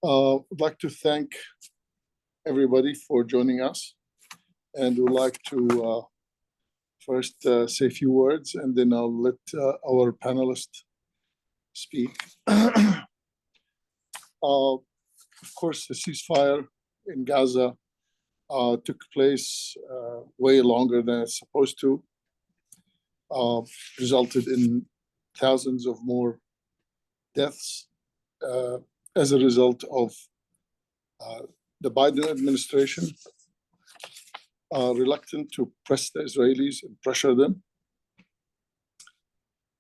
I'd like to thank everybody for joining us, and would like to first say a few words, and then I'll let our panelists speak. Of course, the ceasefire in Gaza took place way longer than it's supposed to, resulted in thousands of more deaths as a result of the Biden administration reluctant to press the Israelis and pressure them.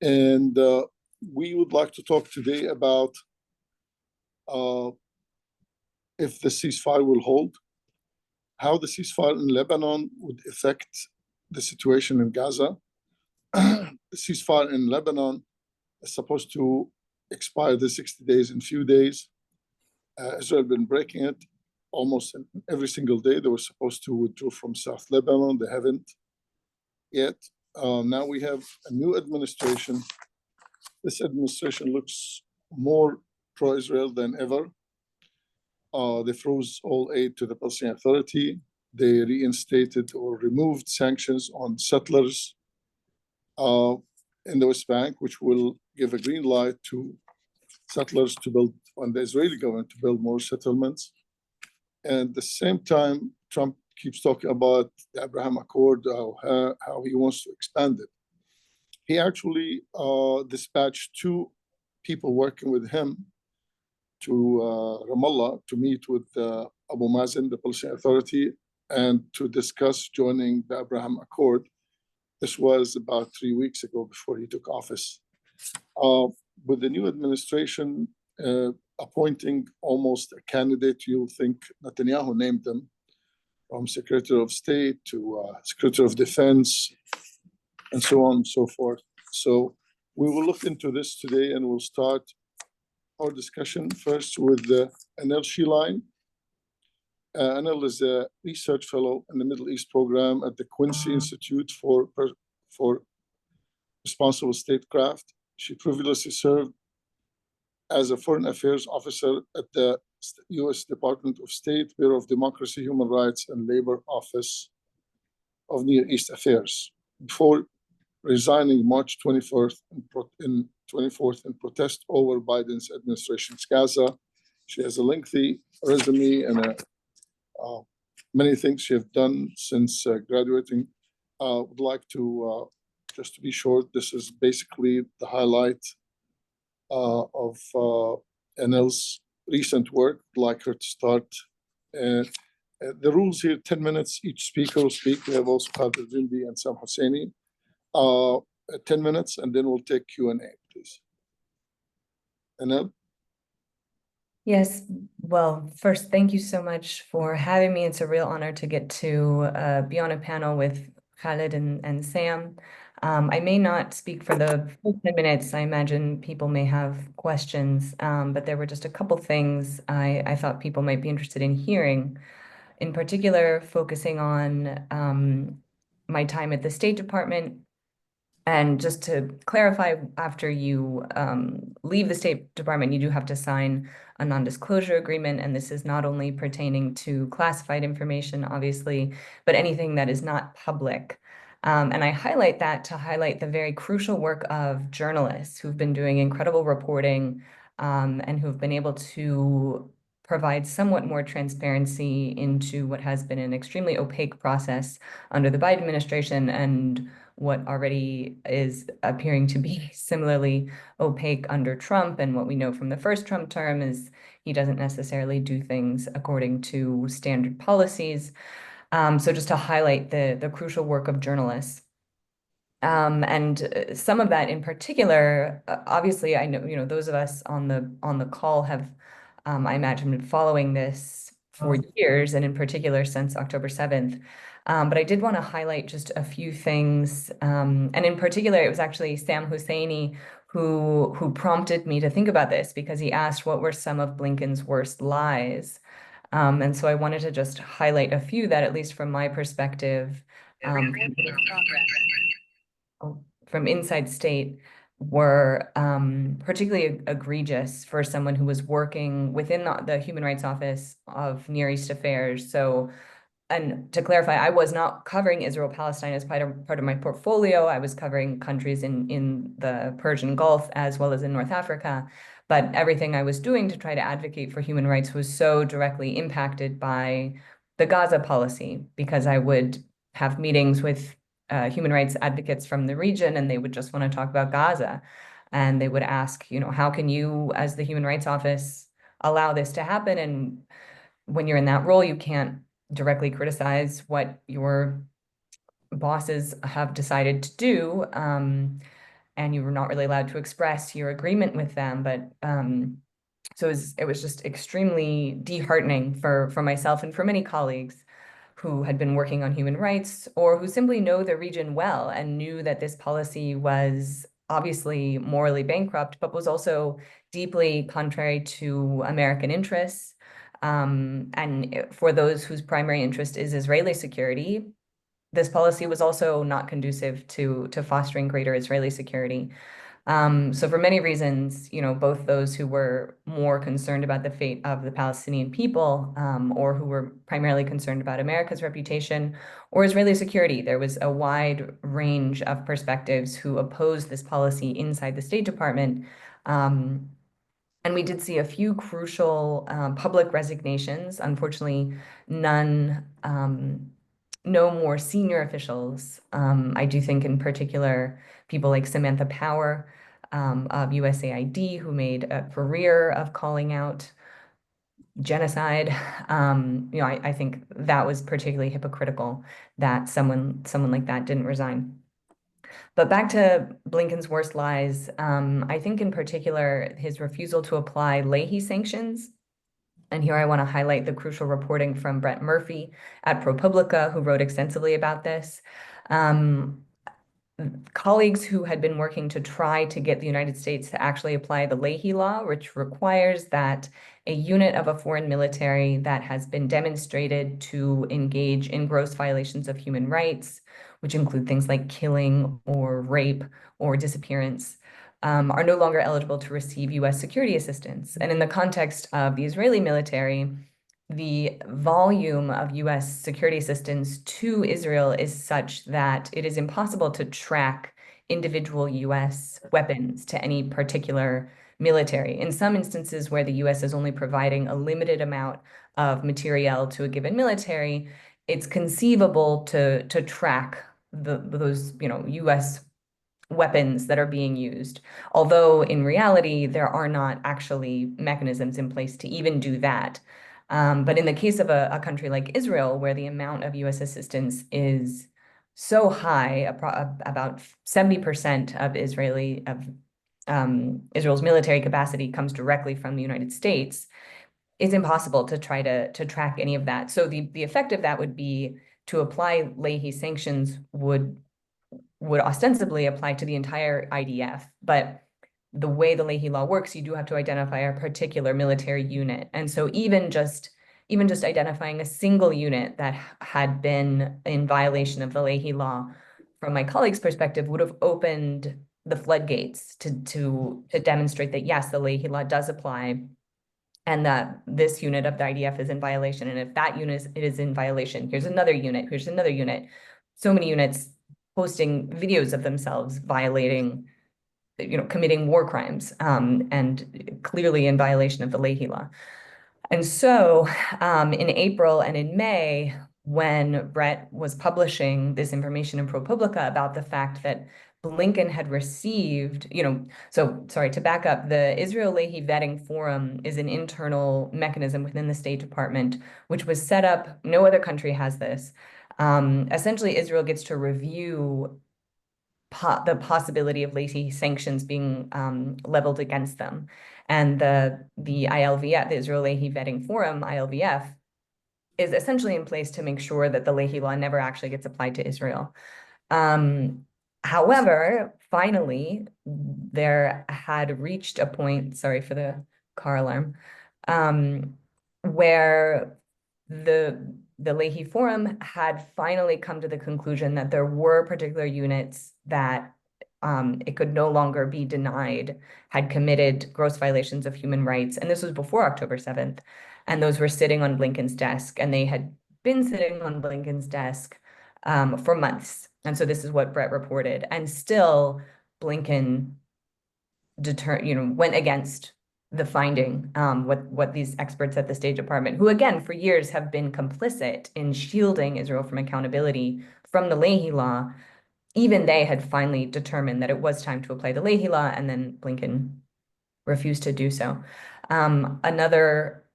And we would like to talk today about if the ceasefire will hold, how the ceasefire in Lebanon would affect the situation in Gaza. The ceasefire in Lebanon is supposed to expire the 60 days in few days. Israel has been breaking it almost every single day. They were supposed to withdraw from South Lebanon. They haven't yet. Now we have a new administration. This administration looks more pro-Israel than ever. They froze all aid to the Palestinian Authority. They reinstated or removed sanctions on settlers in the West Bank, which will give a green light to settlers to build, on the Israeli government to build more settlements. And at the same time, Trump keeps talking about the Abraham Accord, how he wants to expand it. He actually dispatched two people working with him to Ramallah to meet with Abu Mazen, the Palestinian Authority, and to discuss joining the Abraham Accord. This was about 3 weeks ago before he took office. With the new administration appointing almost a candidate, you'll think Netanyahu named them, from Secretary of State to Secretary of Defense, and so on and so forth. So we will look into this today, and we'll start our discussion first with Annelle Sheline. Annelle is a research fellow in the Middle East program at the Quincy Institute for Responsible Statecraft. She previously served as a foreign affairs officer at the U.S. Department of State, Bureau of Democracy, Human Rights, and Labor Office of Near East Affairs, before resigning March 24th in protest over Biden's administration's Gaza. She has a lengthy resume and many things she has done since graduating. Would like to, just to be short, this is basically the highlight of Annelle's recent work. I'd like her to start. The rules here, 10 minutes, each speaker will speak. We have also Khaled Elgindy and Sam Husseini. 10 minutes, and then we'll take Q&A, please. Annelle? Yes, well, first, thank you so much for having me. It's a real honor to get to be on a panel with Khaled and Sam. I may not speak for the full 10 minutes. I imagine people may have questions, but there were just a couple things I thought people might be interested in hearing, in particular, focusing on my time at the State Department. And just to clarify, after you leave the State Department, you do have to sign a non-disclosure agreement. And this is not only pertaining to classified information, obviously, but anything that is not public. And I highlight that to highlight the very crucial work of journalists who've been doing incredible reporting and who've been able to provide somewhat more transparency into what has been an extremely opaque process under the Biden administration and what already is appearing to be similarly opaque under Trump. And what we know from the first Trump term is he doesn't necessarily do things according to standard policies. So just to highlight the crucial work of journalists. And some of that in particular, obviously, I know, those of us on the call have, I imagine, been following this for years, and in particular since October 7th. But I did want to highlight just a few things. And in particular, it was actually Sam Husseini who prompted me to think about this, because he asked what were some of Blinken's worst lies. And so I wanted to just highlight a few that, at least from my perspective, from inside state were particularly egregious for someone who was working within the Human Rights Office of Near East Affairs. So, and to clarify, I was not covering Israel-Palestine as part of my portfolio. I was covering countries in the Persian Gulf as well as in North Africa. But everything I was doing to try to advocate for human rights was so directly impacted by the Gaza policy, because I would have meetings with human rights advocates from the region, and they would just want to talk about Gaza. And they would ask, how can you, as the Human Rights Office, allow this to happen? And when you're in that role, you can't directly criticize what your bosses have decided to do. And you were not really allowed to express your agreement with them. But so it was just extremely disheartening for myself and for many colleagues who had been working on human rights, or who simply know the region well and knew that this policy was obviously morally bankrupt, but was also deeply contrary to American interests. And for those whose primary interest is Israeli security, this policy was also not conducive to fostering greater Israeli security. So for many reasons, both those who were more concerned about the fate of the Palestinian people, or who were primarily concerned about America's reputation or Israeli security, there was a wide range of perspectives who opposed this policy inside the State Department. And we did see a few crucial public resignations. Unfortunately, no more senior officials. I do think in particular, people like Samantha Power of USAID, who made a career of calling out genocide. I think that was particularly hypocritical that someone like that didn't resign. But back to Blinken's worst lies, I think in particular, his refusal to apply Leahy sanctions. And here I want to highlight the crucial reporting from Brett Murphy at ProPublica, who wrote extensively about this. Colleagues who had been working to try to get the United States to actually apply the Leahy Law, which requires that a unit of a foreign military that has been demonstrated to engage in gross violations of human rights, which include things like killing or rape or disappearance, are no longer eligible to receive U.S. security assistance. And in the context of the Israeli military, the volume of U.S. security assistance to Israel is such that it is impossible to track individual U.S. weapons to any particular military. In some instances where the U.S. is only providing a limited amount of materiel to a given military, it's conceivable to track those U.S. weapons that are being used. Although in reality, there are not actually mechanisms in place to even do that. But in the case of a country like Israel, where the amount of U.S. assistance is so high, about 70% of Israel's military capacity comes directly from the United States, it's impossible to try to track any of that. So the effect of that would be to apply Leahy sanctions would ostensibly apply to the entire IDF, but the way the Leahy Law works, you do have to identify a particular military unit. And so even just identifying a single unit that had been in violation of the Leahy Law, from my colleague's perspective, would have opened the floodgates to demonstrate that, yes, the Leahy Law does apply, and that this unit of the IDF is in violation. And if that unit is in violation, here's another unit, so many units posting videos of themselves violating, committing war crimes, and clearly in violation of the Leahy Law. And so in April and in May, when Brett was publishing this information in ProPublica about the fact that Blinken had received, so sorry, to back up, the Israel Leahy Vetting Forum is an internal mechanism within the State Department, which was set up, no other country has this. Essentially, Israel gets to review the possibility of Leahy sanctions being leveled against them. And the ILVF, the Israel Leahy Vetting Forum, ILVF, is essentially in place to make sure that the Leahy Law never actually gets applied to Israel. However, finally, there had reached a point, sorry for the car alarm, where the Leahy Forum had finally come to the conclusion that there were particular units that it could no longer be denied, had committed gross violations of human rights. And this was before October 7th. And those were sitting on Blinken's desk, and they had been sitting on Blinken's desk for months. And so this is what Brett reported. And still, Blinken went against the finding, what these experts at the State Department, who again for years have been complicit in shielding Israel from accountability from the Leahy Law, even they had finally determined that it was time to apply the Leahy Law, and then Blinken refused to do so. Another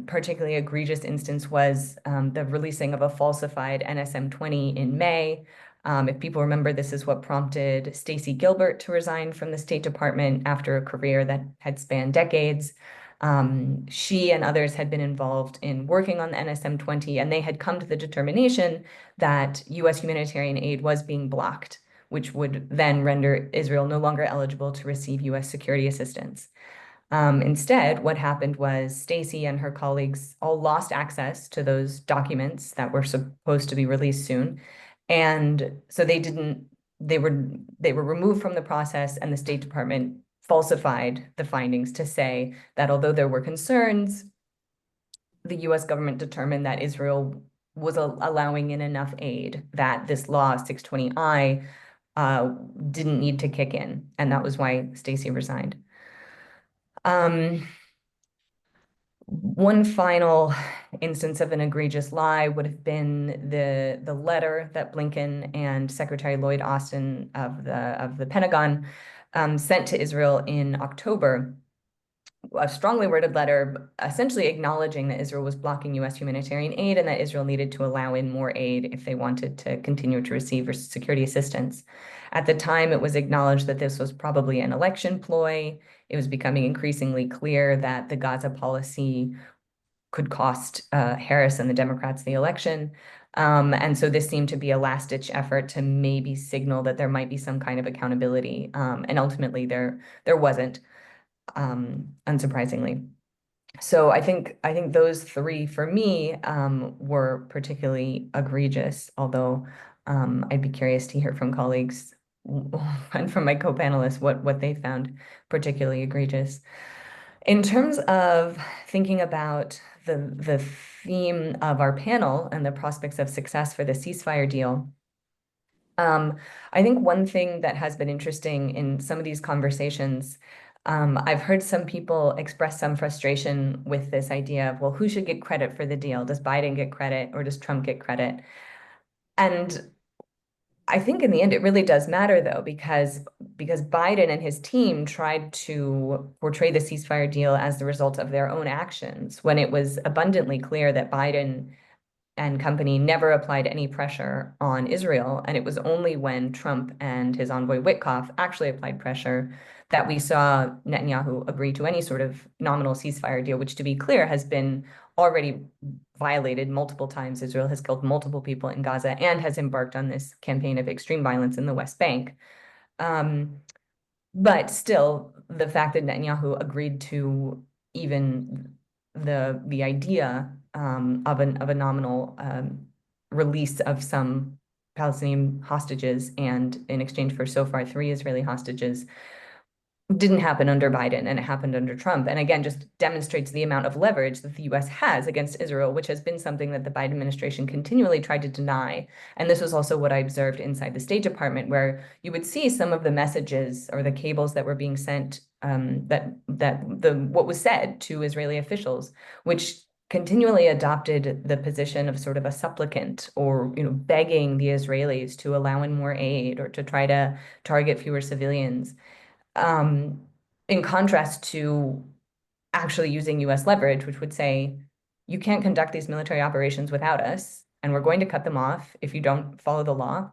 particularly egregious instance was the releasing of a falsified NSM-20 in May. If people remember, this is what prompted Stacey Gilbert to resign from the State Department after a career that had spanned decades. She and others had been involved in working on the NSM-20, and they had come to the determination that U.S. humanitarian aid was being blocked, which would then render Israel no longer eligible to receive U.S. security assistance. Instead, what happened was Stacey and her colleagues all lost access to those documents that were supposed to be released soon. And so they were removed from the process, and the State Department falsified the findings to say that although there were concerns, the US government determined that Israel was allowing in enough aid that this law 620I didn't need to kick in. And that was why Stacey resigned. One final instance of an egregious lie would have been the letter that Blinken and Secretary Lloyd Austin of the Pentagon sent to Israel in October, a strongly worded letter essentially acknowledging that Israel was blocking U.S. humanitarian aid and that Israel needed to allow in more aid if they wanted to continue to receive security assistance. At the time, it was acknowledged that this was probably an election ploy. It was becoming increasingly clear that the Gaza policy could cost Harris and the Democrats the election. And so this seemed to be a last-ditch effort to maybe signal that there might be some kind of accountability. And ultimately, there wasn't, unsurprisingly. So I think those three for me were particularly egregious, although I'd be curious to hear from colleagues and from my co-panelists what they found particularly egregious. In terms of thinking about the theme of our panel and the prospects of success for the ceasefire deal, I think one thing that has been interesting in some of these conversations, I've heard some people express some frustration with this idea of, well, who should get credit for the deal? Does Biden get credit or does Trump get credit? And I think in the end, it really does matter, though, because Biden and his team tried to portray the ceasefire deal as the result of their own actions, when it was abundantly clear that Biden and company never applied any pressure on Israel. And it was only when Trump and his envoy Witkoff actually applied pressure that we saw Netanyahu agree to any sort of nominal ceasefire deal, which, to be clear, has been already violated multiple times. Israel has killed multiple people in Gaza and has embarked on this campaign of extreme violence in the West Bank. But still, the fact that Netanyahu agreed to even the idea of a nominal release of some Palestinian hostages, and in exchange for so far 3 Israeli hostages, didn't happen under Biden, and it happened under Trump. And again, just demonstrates the amount of leverage that the US has against Israel, which has been something that the Biden administration continually tried to deny. And this was also what I observed inside the State Department, where you would see some of the messages or the cables that were being sent, what was said to Israeli officials, which continually adopted the position of sort of a supplicant, or begging the Israelis to allow in more aid or to try to target fewer civilians. In contrast to actually using US leverage, which would say, you can't conduct these military operations without us, and we're going to cut them off if you don't follow the law,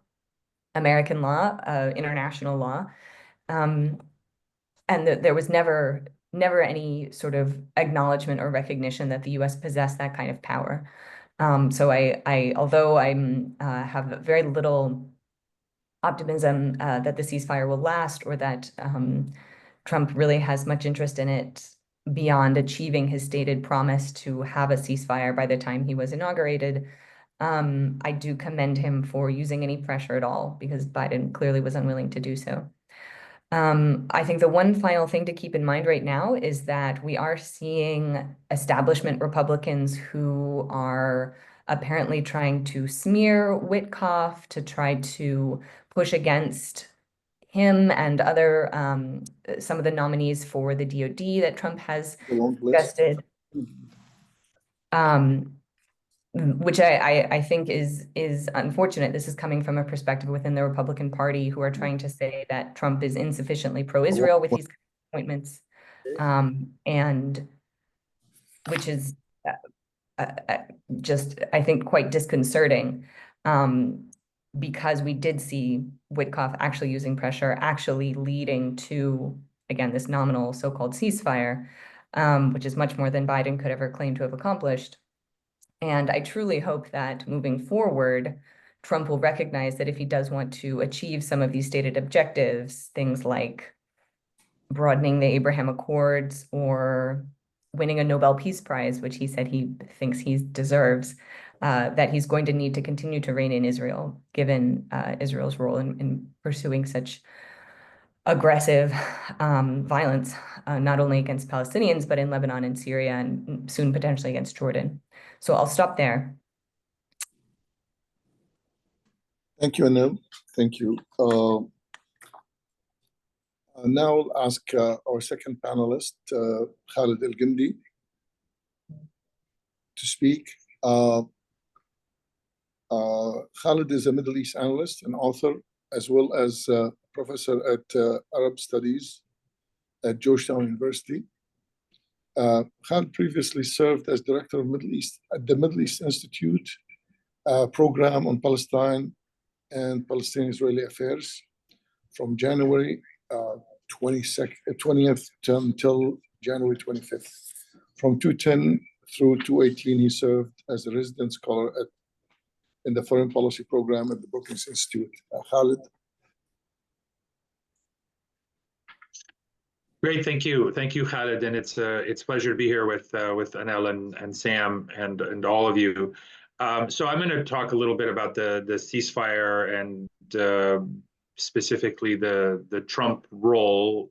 American law, international law. And there was never any sort of acknowledgement or recognition that the US possessed that kind of power. So although I'm have very little optimism that the ceasefire will last, or that Trump really has much interest in it beyond achieving his stated promise to have a ceasefire by the time he was inaugurated, I do commend him for using any pressure at all because Biden clearly was unwilling to do so. I think the one final thing to keep in mind right now is that we are seeing establishment Republicans who are apparently trying to smear Witkoff, to try to push against him and other some of the nominees for the DOD that Trump has The long list. suggested. Which I think is unfortunate. This is coming from a perspective within the Republican Party who are trying to say that Trump is insufficiently pro-Israel with these appointments, and which is just, I think, quite disconcerting, because we did see Witkoff actually using pressure, actually leading to, again, this nominal so-called ceasefire, which is much more than Biden could ever claim to have accomplished. And I truly hope that moving forward, Trump will recognize that if he does want to achieve some of these stated objectives, things like broadening the Abraham Accords or winning a Nobel Peace Prize, which he said he thinks he deserves, that he's going to need to continue to rein in Israel, given Israel's role in pursuing such aggressive violence, not only against Palestinians, but in Lebanon and Syria, and soon potentially against Jordan. So I'll stop there. Thank you, Annelle. Thank you. Now I'll ask our second panelist, Khaled Elgindy, to speak. Khaled is a Middle East analyst and author, as well as professor at Arab Studies at Georgetown University. Khaled previously served as director of Middle East at the Middle East Institute program on Palestine and Palestinian-Israeli affairs from January 20th until January 25th. From 2010 through 2018, he served as a resident scholar in the foreign policy program at the Quincy Institute. Khaled. Great, thank you, Khaled, and it's a pleasure to be here with Annelle and Sam and all of you. So I'm going to talk a little bit about the ceasefire and specifically the Trump role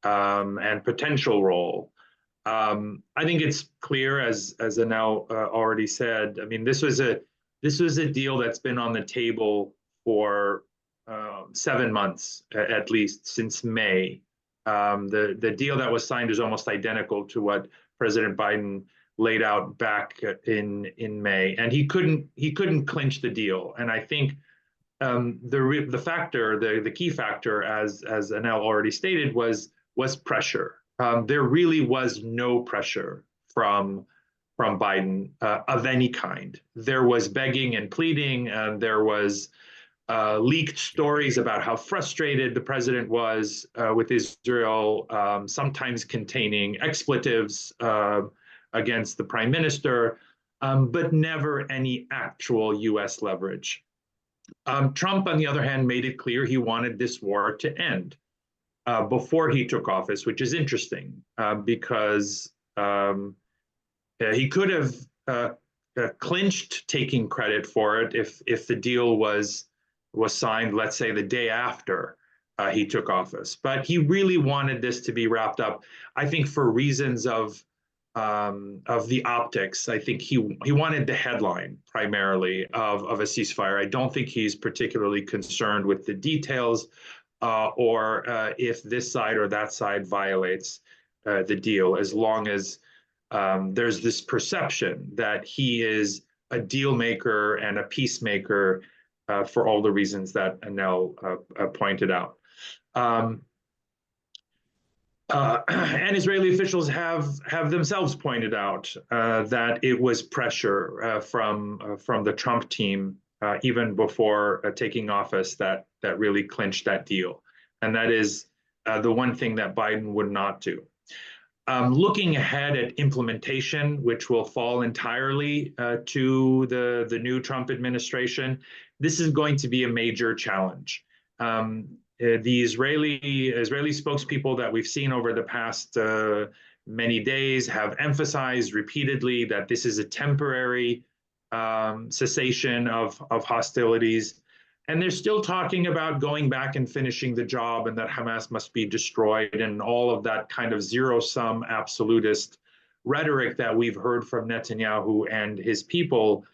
and potential role. I think it's clear, as Annelle already said. I mean, this was a deal that's been on the table for 7 months at least, since May. The deal that was signed is almost identical to what President Biden laid out back in May, and he couldn't clinch the deal. And I think the key factor, as Annelle already stated, was pressure. There really was no pressure from Biden of any kind. There was begging and pleading, and there was leaked stories about how frustrated the president was with Israel, sometimes containing expletives against the prime minister, but never any actual U.S. leverage. Trump, on the other hand, made it clear he wanted this war to end before he took office, which is interesting because he could have clinched taking credit for it if the deal was signed, let's say, the day after he took office. But he really wanted this to be wrapped up, I think, for reasons of the optics. I think he wanted the headline primarily of a ceasefire. I don't think he's particularly concerned with the details or if this side or that side violates the deal, as long as there's this perception that he is a deal maker and a peacemaker for all the reasons that Annelle pointed out. And Israeli officials have themselves pointed out that it was pressure from the Trump team even before taking office that really clinched that deal. And that is the one thing that Biden would not do. Looking ahead at implementation, which will fall entirely to the new Trump administration, this is going to be a major challenge. The Israeli spokespeople that we've seen over the past many days have emphasized repeatedly that this is a temporary cessation of hostilities. And they're still talking about going back and finishing the job and that Hamas must be destroyed and all of that kind of zero-sum absolutist rhetoric that we've heard from Netanyahu and his people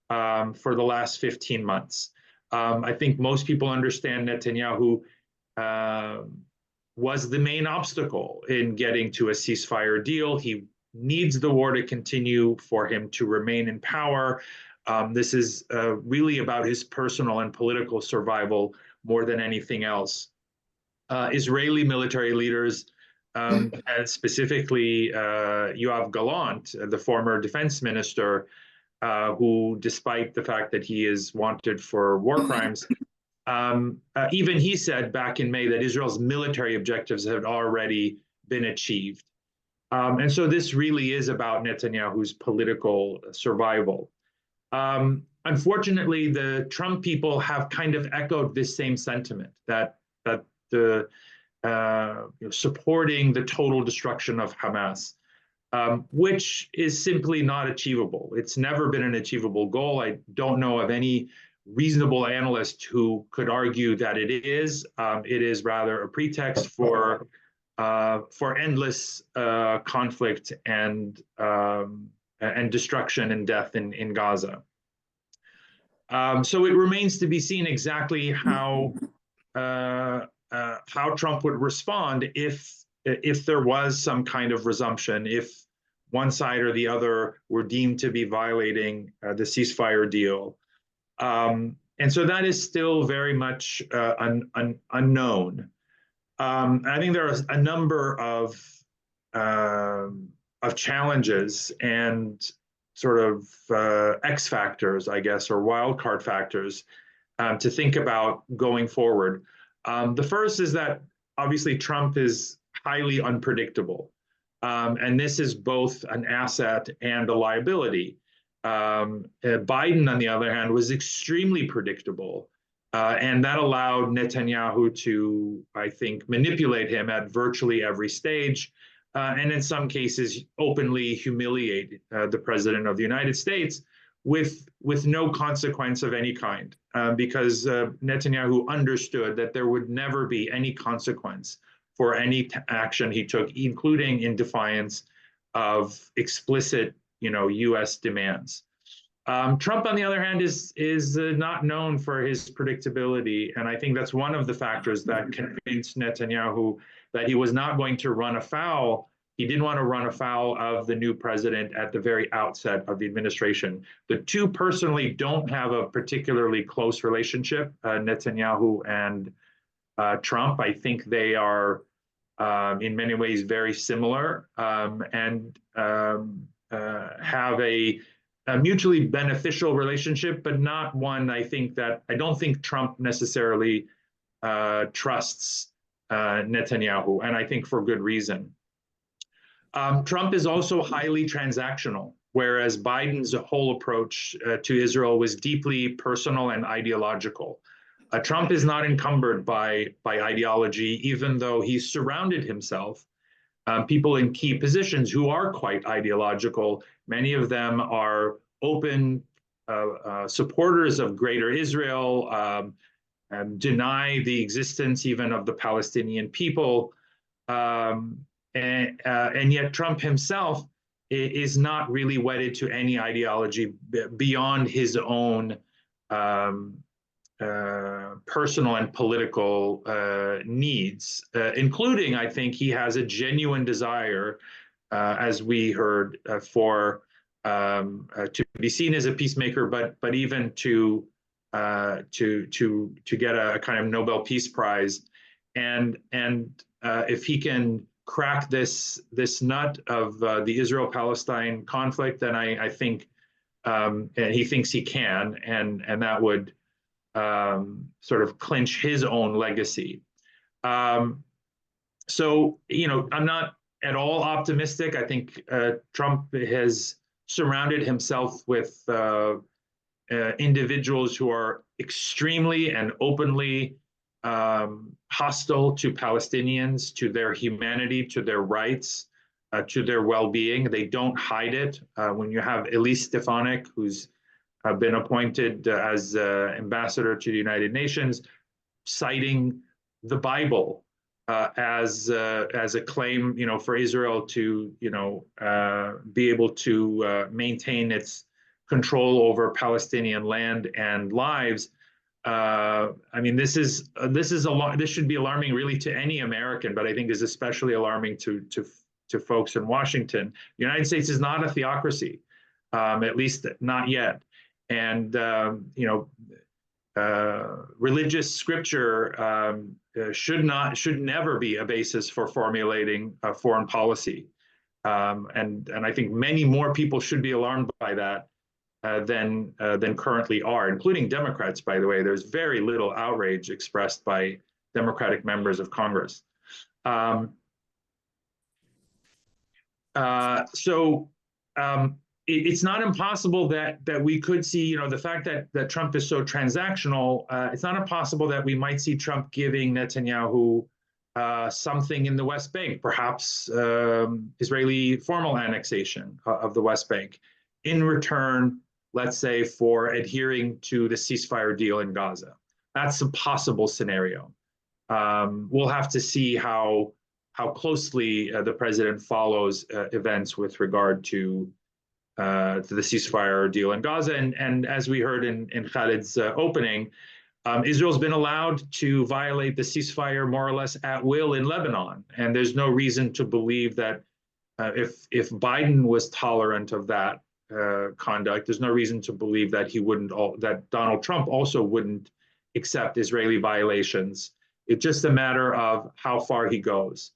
for the last 15 months. I think most people understand Netanyahu was the main obstacle in getting to a ceasefire deal. He needs the war to continue for him to remain in power. This is really about his personal and political survival more than anything else. Israeli military leaders, and specifically Yoav Gallant, the former defense minister, who, despite the fact that he is wanted for war crimes, even he said back in May that Israel's military objectives had already been achieved. And so this really is about Netanyahu's political survival. Unfortunately, the Trump people have kind of echoed this same sentiment that the supporting the total destruction of Hamas, which is simply not achievable. It's never been an achievable goal. I don't know of any reasonable analyst who could argue that it is. It is rather a pretext for endless conflict and destruction and death in Gaza. So it remains to be seen exactly how Trump would respond if there was some kind of resumption, if one side or the other were deemed to be violating the ceasefire deal. And so that is still very much unknown. I think there are a number of challenges and sort of X factors, I guess, or wildcard factors to think about going forward. The first is that obviously Trump is highly unpredictable. And this is both an asset and a liability. Biden, on the other hand, was extremely predictable. And that allowed Netanyahu to, I think, manipulate him at virtually every stage, and in some cases openly humiliate the president of the United States with no consequence of any kind, because Netanyahu understood that there would never be any consequence for any action he took, including in defiance of explicit, U.S. demands. Trump, on the other hand, is not known for his predictability, and I think that's one of the factors that convinced Netanyahu that he was not going to run afoul. He didn't want to run afoul of the new president at the very outset of the administration. The two personally don't have a particularly close relationship, Netanyahu and Trump. I think they are, in many ways, very similar and have a mutually beneficial relationship, but not one I don't think Trump necessarily trusts Netanyahu, and I think for good reason. Trump is also highly transactional, whereas Biden's whole approach to Israel was deeply personal and ideological. Trump is not encumbered by ideology, even though he's surrounded himself people in key positions who are quite ideological. Many of them are open supporters of Greater Israel, deny the existence even of the Palestinian people. And yet Trump himself is not really wedded to any ideology beyond his own personal and political needs, including, I think, he has a genuine desire, as we heard, for to be seen as a peacemaker, but even to get a kind of Nobel Peace Prize, and if he can crack this nut of the Israel-Palestine conflict, then I think he thinks he can, and that would sort of clinch his own legacy. So, I'm not at all optimistic. I think Trump has surrounded himself with individuals who are extremely and openly hostile to Palestinians, to their humanity, to their rights, to their well-being. They don't hide it. When you have Elise Stefanik, who's been appointed as ambassador to the United Nations, citing the Bible as a claim, for Israel to, be able to maintain its control over Palestinian land and lives. I mean, this should be alarming really to any American, but I think is especially alarming to folks in Washington. The United States is not a theocracy, at least not yet, and religious scripture should never be a basis for formulating a foreign policy, and I think many more people should be alarmed by that than currently are, including Democrats, by the way. There's very little outrage expressed by Democratic members of Congress. It's not impossible that we could see, the fact that Trump is so transactional, it's not impossible that we might see Trump giving Netanyahu something in the West Bank, perhaps Israeli formal annexation of the West Bank, in return, let's say, for adhering to the ceasefire deal in Gaza. That's a possible scenario. We'll have to see how closely the president follows events with regard to the ceasefire deal in Gaza. And as we heard in Khaled's opening, Israel's been allowed to violate the ceasefire more or less at will in Lebanon. And there's no reason to believe that if Biden was tolerant of that conduct, there's no reason to believe that that Donald Trump also wouldn't accept Israeli violations. It's just a matter of how far he goes.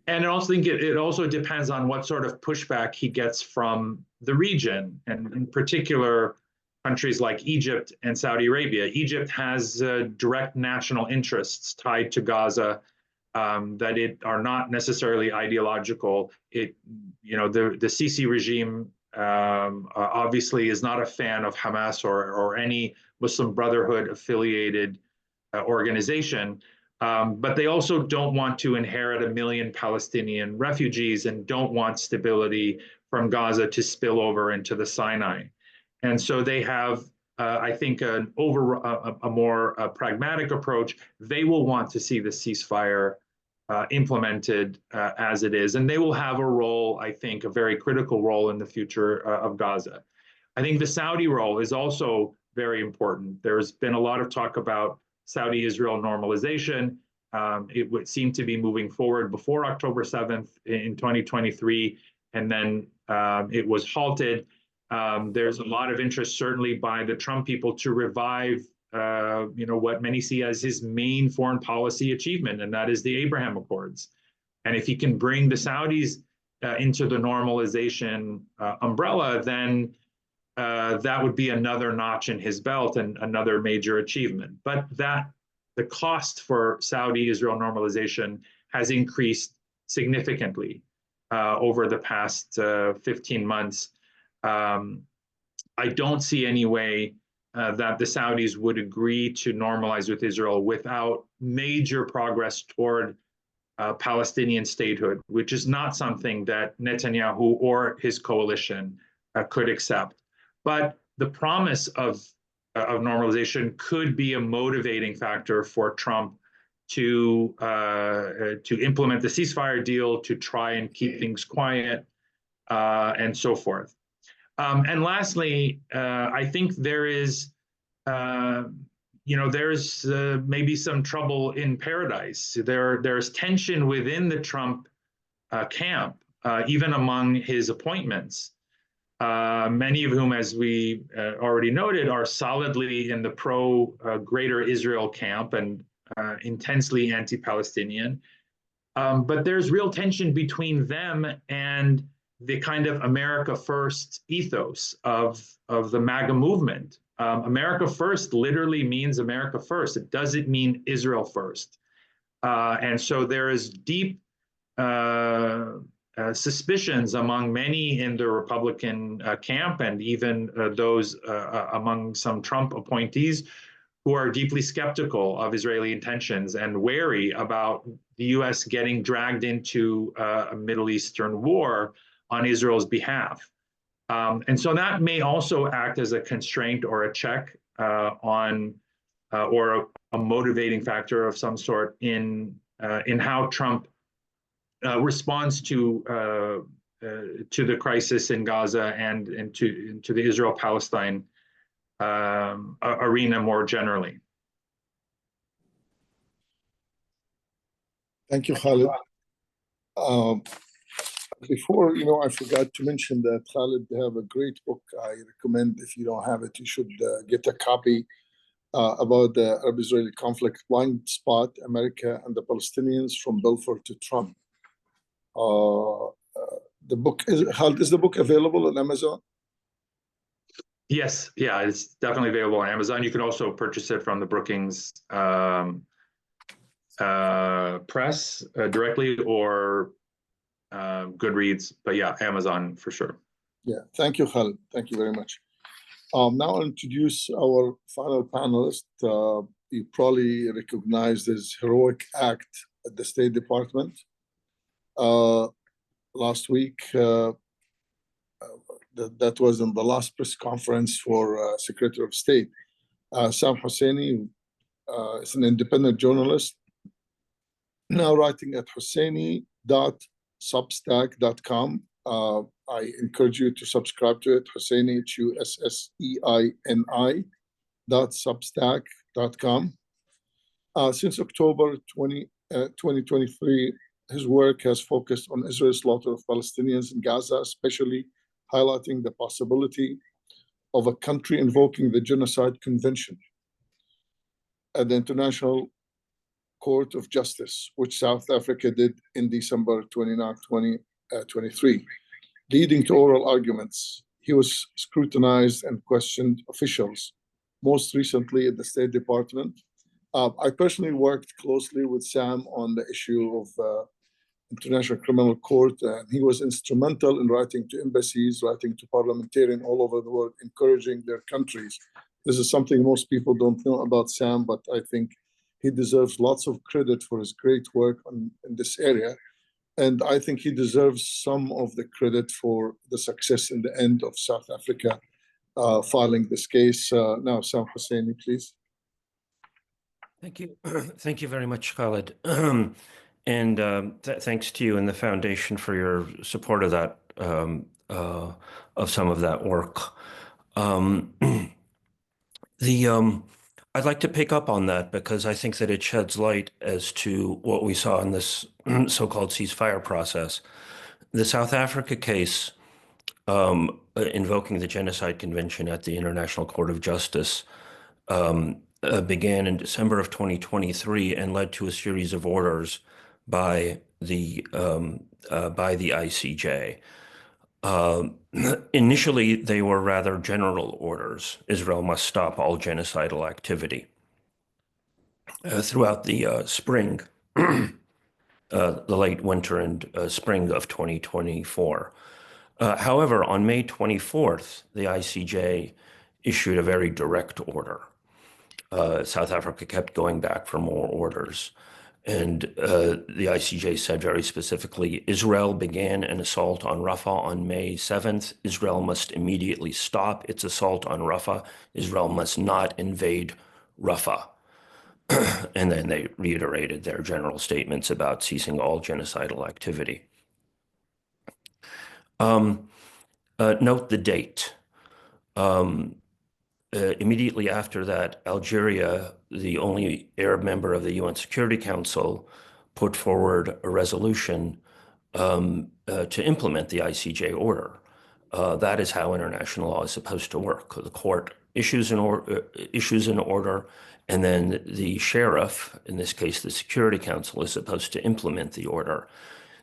And I also think it also depends on what sort of pushback he gets from the region, and in particular, countries like Egypt and Saudi Arabia. Egypt has direct national interests tied to Gaza that are not necessarily ideological. The Sisi regime obviously is not a fan of Hamas or any Muslim Brotherhood affiliated organization. But they also don't want to inherit 1 million Palestinian refugees and don't want stability from Gaza to spill over into the Sinai. And so they have, I think, a more pragmatic approach. They will want to see the ceasefire implemented as it is. And they will have a role, I think, a very critical role in the future of Gaza. I think the Saudi role is also very important. There's been a lot of talk about Saudi-Israel normalization. It would seem to be moving forward before October 7th in 2023, and then it was halted. There's a lot of interest, certainly by the Trump people, to revive, what many see as his main foreign policy achievement, and that is the Abraham Accords. And if he can bring the Saudis into the normalization umbrella, then that would be another notch in his belt and another major achievement. But the cost for Saudi-Israel normalization has increased significantly over the past 15 months. I don't see any way that the Saudis would agree to normalize with Israel without major progress toward Palestinian statehood, which is not something that Netanyahu or his coalition could accept. But the promise of normalization could be a motivating factor for Trump to implement the ceasefire deal, to try and keep things quiet, and so forth. And lastly, I think there is, there's maybe some trouble in paradise. There's tension within the Trump camp, even among his appointments. Many of whom, as we already noted, are solidly in the pro-Greater Israel camp and intensely anti-Palestinian. But there's real tension between them and the kind of America First ethos of the MAGA movement. America First literally means America First. It doesn't mean Israel First. And so there is deep suspicions among many in the Republican camp, and even those among some Trump appointees, who are deeply skeptical of Israeli intentions and wary about the U.S. getting dragged into a Middle Eastern war on Israel's behalf. And so that may also act as a constraint or a check on or a motivating factor of some sort in how Trump responds to the crisis in Gaza and to the Israel-Palestine arena more generally. Thank you, Khaled. Before, I forgot to mention that Khaled have a great book. I recommend, if you don't have it, you should get a copy about the Arab-Israeli conflict, Blind Spot, America and the Palestinians from Balfour to Trump. The book is the book available on Amazon? Yes, yeah, it's definitely available on Amazon. You can also purchase it from the Brookings press directly or Goodreads, but yeah, Amazon for sure. Yeah, thank you, Khaled. Thank you very much. Now I'll introduce our final panelist. You probably recognize this heroic act at the State Department. Last week, that was in the last press conference for Secretary of State. Sam Husseini is an independent journalist, now writing at husseini.substack.com. I encourage you to subscribe to it, Husseini, HUSSEINI.substack.com. Since October 2023, his work has focused on Israel's slaughter of Palestinians in Gaza, especially highlighting the possibility of a country invoking the Genocide Convention at the International Court of Justice, which South Africa did in December 29, 2023, leading to oral arguments. He was scrutinized and questioned officials, most recently at the State Department. I personally worked closely with Sam on the issue of International Criminal Court, and he was instrumental in writing to embassies, writing to parliamentarians all over the world, encouraging their countries. This is something most people don't know about Sam, but I think he deserves lots of credit for his great work in this area. And I think he deserves some of the credit for the success in the end of South Africa filing this case. Now, Sam Husseini, please. Thank you. Thank you very much, Khaled. And thanks to you and the foundation for your support of that, of some of that work. I'd like to pick up on that because I think that it sheds light as to what we saw in this so-called ceasefire process. The South Africa case invoking the Genocide Convention at the International Court of Justice began in December of 2023 and led to a series of orders by the ICJ. Initially, they were rather general orders. Israel must stop all genocidal activity. Throughout the spring, the late winter and spring of 2024. However, on May 24th, the ICJ issued a very direct order. South Africa kept going back for more orders. And the ICJ said very specifically, Israel began an assault on Rafah on May 7th. Israel must immediately stop its assault on Rafah. Israel must not invade Rafah. And then they reiterated their general statements about ceasing all genocidal activity. Note the date. Immediately after that, Algeria, the only Arab member of the UN Security Council, put forward a resolution to implement the ICJ order. That is how international law is supposed to work. The court issues an order, and then the sheriff, in this case the Security Council, is supposed to implement the order.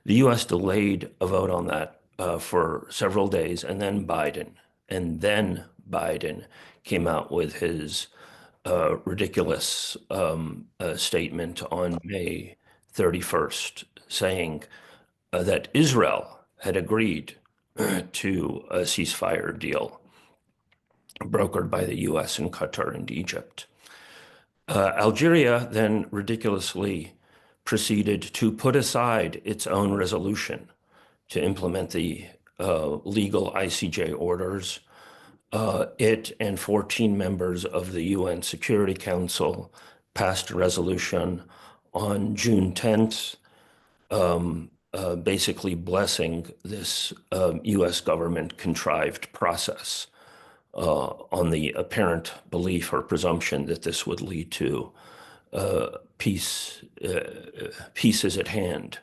The US delayed a vote on that for several days, and then Biden came out with his ridiculous statement on May 31st, saying that Israel had agreed to a ceasefire deal brokered by the US and Qatar and Egypt. Algeria then ridiculously proceeded to put aside its own resolution to implement the legal ICJ orders. It and 14 members of the UN Security Council passed a resolution on June 10th, basically blessing this US government contrived process on the apparent belief or presumption that this would lead to peace is at hand.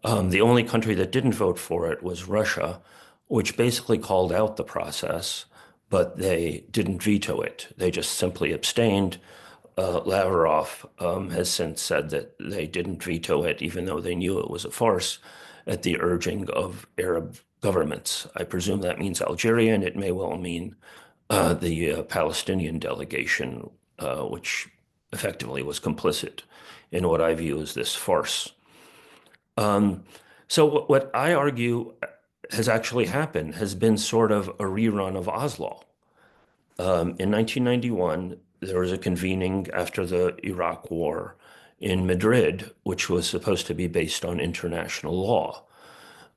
The only country that didn't vote for it was Russia, which basically called out the process, but they didn't veto it. They just simply abstained. Lavrov has since said that they didn't veto it, even though they knew it was a farce, at the urging of Arab governments. I presume that means Algeria, and it may well mean the Palestinian delegation, which effectively was complicit in what I view as this farce. So what I argue has actually happened has been sort of a rerun of Oslo. In 1991, there was a convening after the Iraq War in Madrid, which was supposed to be based on international law.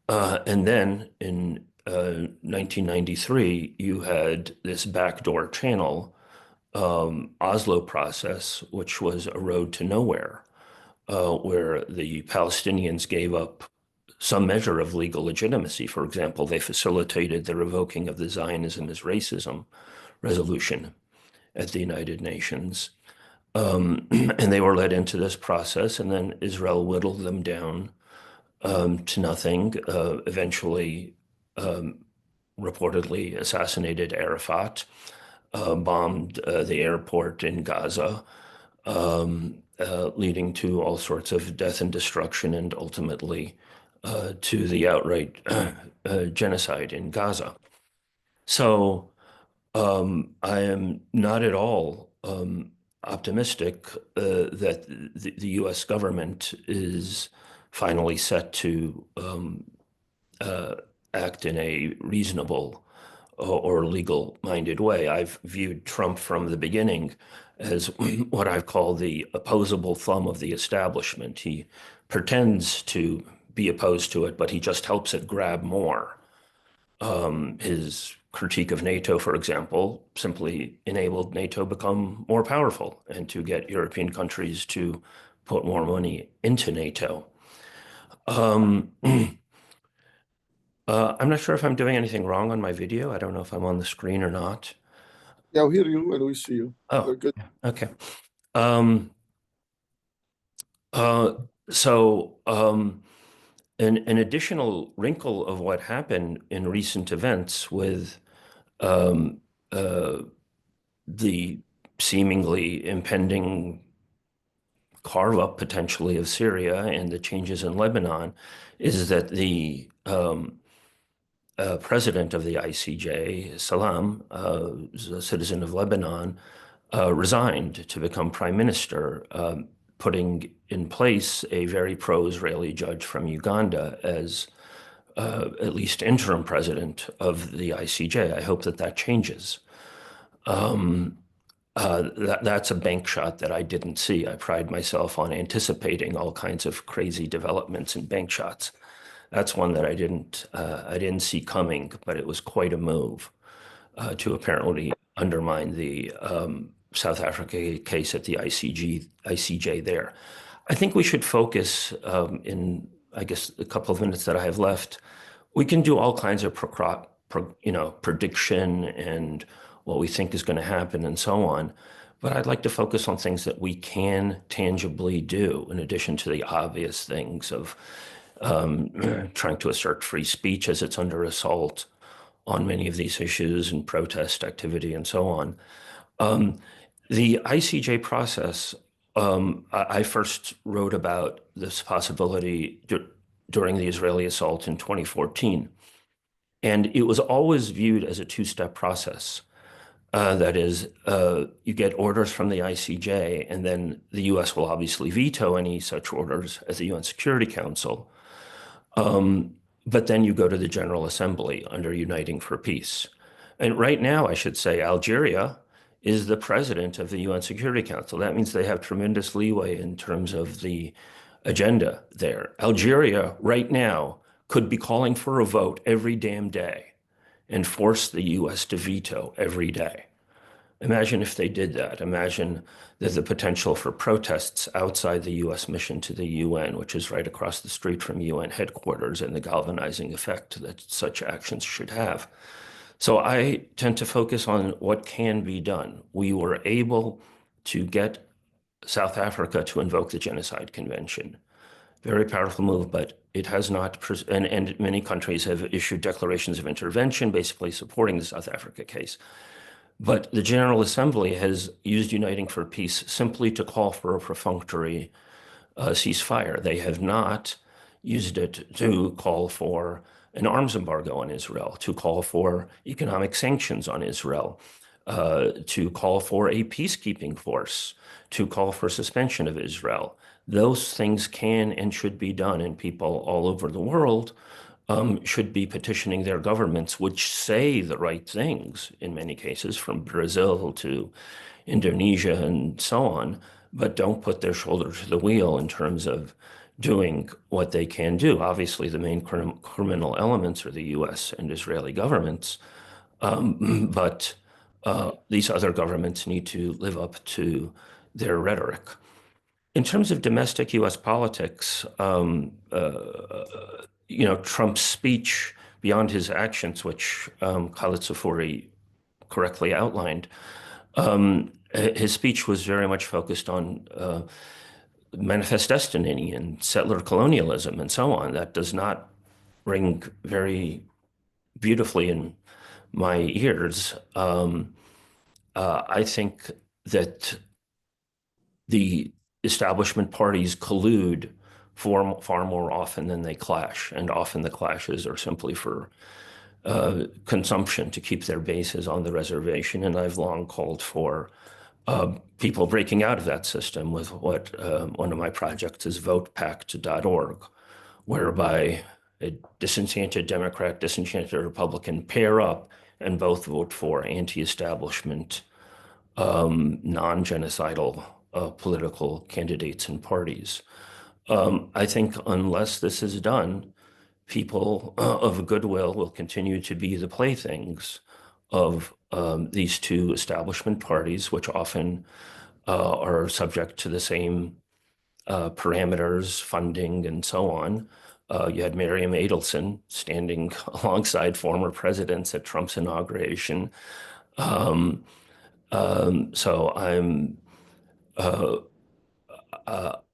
And then in 1993, you had this backdoor channel, Oslo process, which was a road to nowhere, where the Palestinians gave up some measure of legal legitimacy. For example, they facilitated the revoking of the Zionism is racism resolution at the United Nations. And they were led into this process, and then Israel whittled them down to nothing, eventually reportedly assassinated Arafat, bombed the airport in Gaza, leading to all sorts of death and destruction, and ultimately to the outright genocide in Gaza. So I am not at all optimistic that the US government is finally set to act in a reasonable or legal-minded way. I've viewed Trump from the beginning as what I've called the opposable thumb of the establishment. He pretends to be opposed to it, but he just helps it grab more. His critique of NATO, for example, simply enabled NATO become more powerful and to get European countries to put more money into NATO. I'm not sure if I'm doing anything wrong on my video. I don't know if I'm on the screen or not. Yeah, we hear you and we see you. Oh, We're good. okay. An additional wrinkle of what happened in recent events with the seemingly impending carve-up potentially of Syria and the changes in Lebanon is that the president of the ICJ, Salam, who's a citizen of Lebanon, resigned to become prime minister, putting in place a very pro-Israeli judge from Uganda as at least interim president of the ICJ. I hope that that changes. That's a bank shot that I didn't see. I pride myself on anticipating all kinds of crazy developments in bank shots. That's one that I didn't see coming, but it was quite a move to apparently undermine the South Africa case at the ICJ there. I think we should focus in, I guess, a couple of minutes that I have left. We can do all kinds of prediction and what we think is going to happen and so on. But I'd like to focus on things that we can tangibly do in addition to the obvious things of trying to assert free speech as it's under assault on many of these issues and protest activity and so on. The ICJ process, I first wrote about this possibility during the Israeli assault in 2014. And it was always viewed as a two-step process. That is, you get orders from the ICJ, and then the US will obviously veto any such orders at the UN Security Council. But then you go to the General Assembly under Uniting for Peace. And right now, I should say, Algeria is the president of the UN Security Council. That means they have tremendous leeway in terms of the agenda there. Algeria right now could be calling for a vote every damn day and force the US to veto every day. Imagine if they did that. Imagine there's the potential for protests outside the US mission to the UN, which is right across the street from UN headquarters, and the galvanizing effect that such actions should have. So I tend to focus on what can be done. We were able to get South Africa to invoke the Genocide Convention. Very powerful move, but it has not, and many countries have issued declarations of intervention, basically supporting the South Africa case. But the General Assembly has used Uniting for Peace simply to call for a perfunctory ceasefire. They have not used it to call for an arms embargo on Israel, to call for economic sanctions on Israel, to call for a peacekeeping force, to call for suspension of Israel. Those things can and should be done, and people all over the world should be petitioning their governments, which say the right things in many cases, from Brazil to Indonesia and so on, but don't put their shoulder to the wheel in terms of doing what they can do. Obviously, the main criminal elements are the US and Israeli governments, but these other governments need to live up to their rhetoric. In terms of domestic US politics, Trump's speech, beyond his actions, which Khaled Saffuri correctly outlined, his speech was very much focused on manifest destiny and settler colonialism and so on. That does not ring very beautifully in my ears. I think that the establishment parties collude far more often than they clash, and often the clashes are simply for consumption to keep their bases on the reservation. And I've long called for people breaking out of that system with what one of my projects is votepact.org, whereby a disenchanted Democrat, disenchanted Republican pair up and both vote for anti-establishment, non-genocidal political candidates and parties. I think unless this is done, people of goodwill will continue to be the playthings of these two establishment parties, which often are subject to the same parameters, funding, and so on. You had Miriam Adelson standing alongside former presidents at Trump's inauguration. So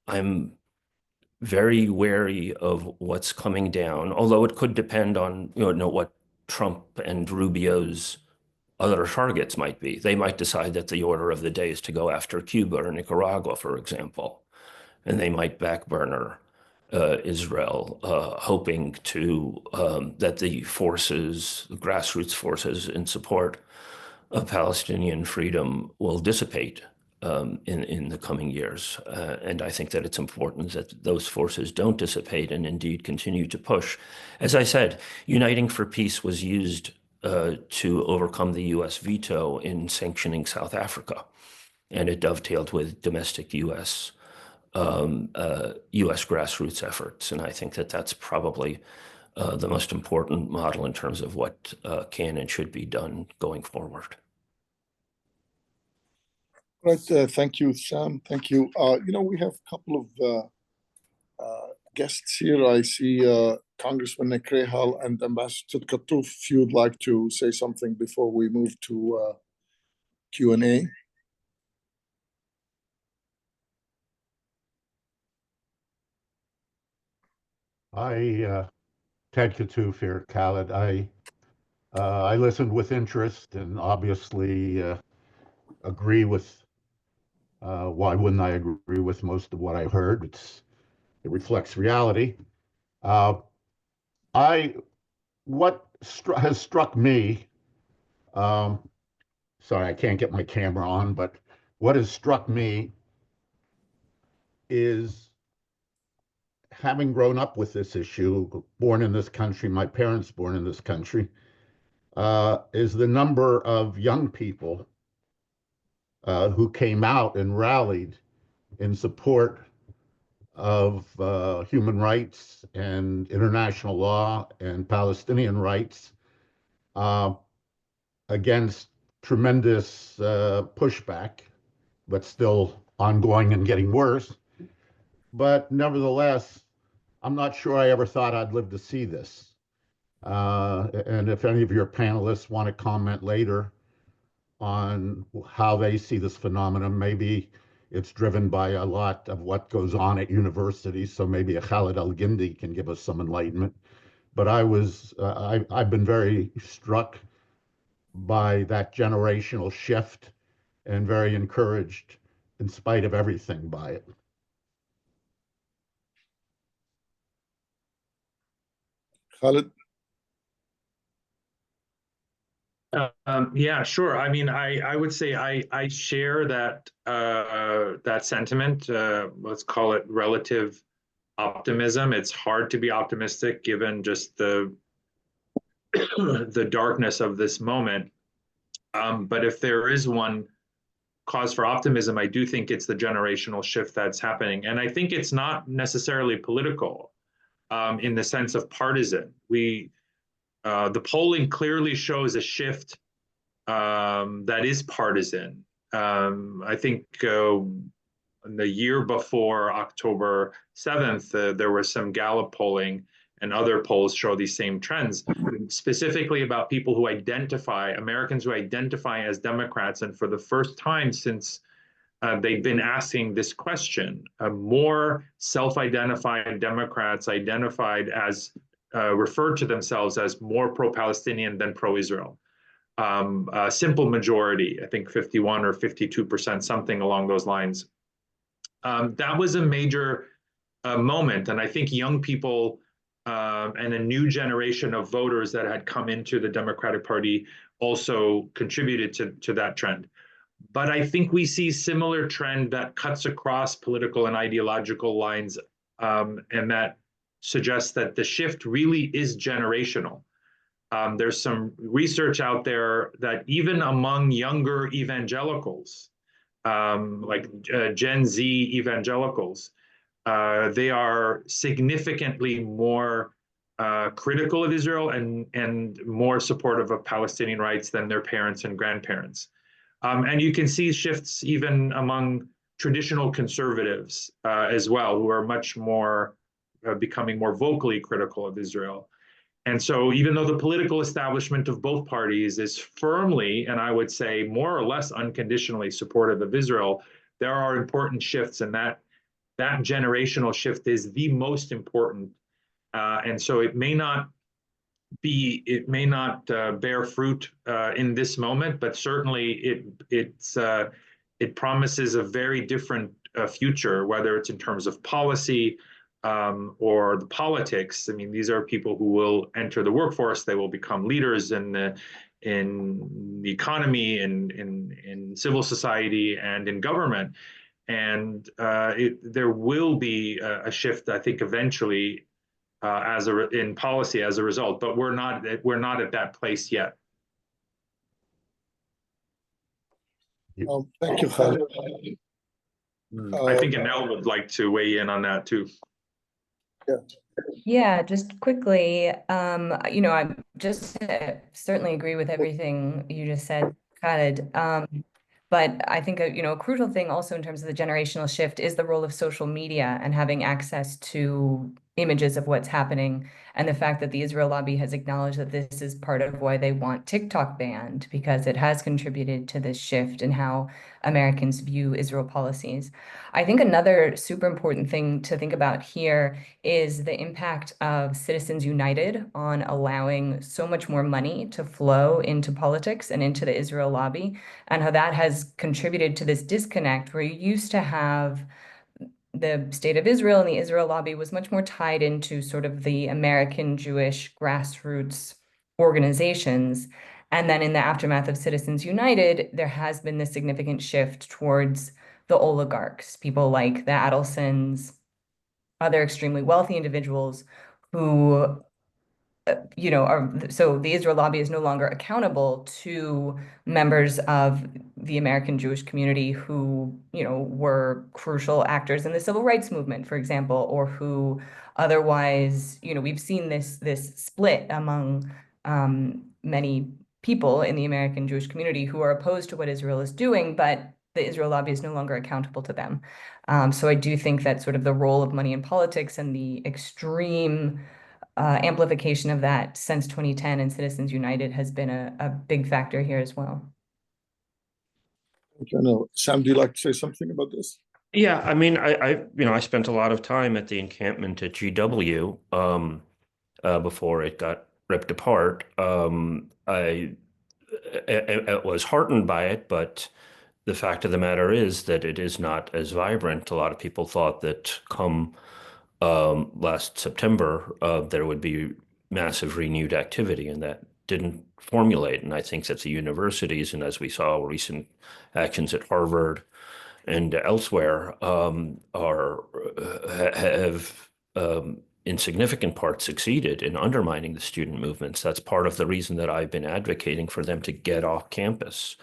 I'm very wary of what's coming down, although it could depend on what Trump and Rubio's other targets might be. They might decide that the order of the day is to go after Cuba or Nicaragua, for example, and they might backburner Israel, hoping to that the grassroots forces in support of Palestinian freedom will dissipate in the coming years. And I think that it's important that those forces don't dissipate and indeed continue to push. As I said, Uniting for Peace was used to overcome the US veto in sanctioning South Africa. And it dovetailed with domestic US grassroots efforts. And I think that that's probably the most important model in terms of what can and should be done going forward. Right. Thank you, Sam. Thank you. We have a couple of guests here. I see Congressman Nick Rahal and Ambassador Kattouf. If you'd like to say something before we move to Q&A. Ted Kattouf here, Khaled. I listened with interest and obviously agree with. Why wouldn't I agree with most of what I heard? It reflects reality. What has struck me. Sorry, I can't get my camera on, but what has struck me is, having grown up with this issue, born in this country, my parents born in this country, is the number of young people who came out and rallied in support of human rights and international law and Palestinian rights against tremendous pushback, but still ongoing and getting worse. But nevertheless, I'm not sure I ever thought I'd live to see this. And if any of your panelists want to comment later on how they see this phenomenon, maybe it's driven by a lot of what goes on at universities. So maybe a Khaled Elgindy can give us some enlightenment. But I've been very struck by that generational shift and very encouraged in spite of everything by it. Khaled? Yeah, sure. I mean, I would say I share that that sentiment. Let's call it relative optimism. It's hard to be optimistic given just the the darkness of this moment. But if there is one cause for optimism, I do think it's the generational shift that's happening, and I think it's not necessarily political in the sense of partisan. The polling clearly shows a shift that is partisan. I think the year before October 7th, there was some Gallup polling and other polls show these same trends, specifically about people who identify, Americans who identify as Democrats. And for the first time since they've been asking this question, more self-identified Democrats identified as referred to themselves as more pro-Palestinian than pro-Israel. A simple majority, I think 51 or 52%, something along those lines. That was a major moment. And I think young people and a new generation of voters that had come into the Democratic Party also contributed to that trend. But I think we see similar trend that cuts across political and ideological lines, and that suggests that the shift really is generational. There's some research out there that even among younger evangelicals, like Gen Z evangelicals, they are significantly more critical of Israel and more supportive of Palestinian rights than their parents and grandparents. And you can see shifts even among traditional conservatives as well, who are much more becoming more vocally critical of Israel. And so even though the political establishment of both parties is firmly, and I would say more or less unconditionally supportive of Israel, there are important shifts, and that generational shift is the most important. And so it may not bear fruit in this moment, but certainly it promises a very different future, whether it's in terms of policy, or the politics. I mean, these are people who will enter the workforce. They will become leaders in the economy, in civil society, and in government. And there will be a shift, I think, eventually in policy as a result. But we're not at that place yet. Thank you, Khaled. I think Annelle would like to weigh in on that too. Yeah, just quickly, I just certainly agree with everything you just said, Khaled. But I think a crucial thing also in terms of the generational shift is the role of social media and having access to images of what's happening, and the fact that the Israel lobby has acknowledged that this is part of why they want TikTok banned, because it has contributed to this shift in how Americans view Israel policies. I think another super important thing to think about here is the impact of Citizens United on allowing so much more money to flow into politics and into the Israel lobby, and how that has contributed to this disconnect where you used to have the state of Israel and the Israel lobby was much more tied into sort of the American Jewish grassroots organizations. And then in the aftermath of Citizens United, there has been this significant shift towards the oligarchs, people like the Adelsons, other extremely wealthy individuals who so the Israel lobby is no longer accountable to members of the American Jewish community who, were crucial actors in the civil rights movement, for example, or who otherwise, we've seen this split among many people in the American Jewish community who are opposed to what Israel is doing, but the Israel lobby is no longer accountable to them. So I do think that sort of the role of money in politics and the extreme amplification of that since 2010 and Citizens United has been a big factor here as well. Okay, now, Sam, do you like to say something about this? Yeah, I mean, I spent a lot of time at the encampment at GW before it got ripped apart. I was heartened by it, but the fact of the matter is that it is not as vibrant. A lot of people thought that come last September, there would be massive renewed activity, and that didn't formulate. And I think that the universities, and as we saw recent actions at Harvard and elsewhere, have in significant part succeeded in undermining the student movements. That's part of the reason that I've been advocating for them to get off campus,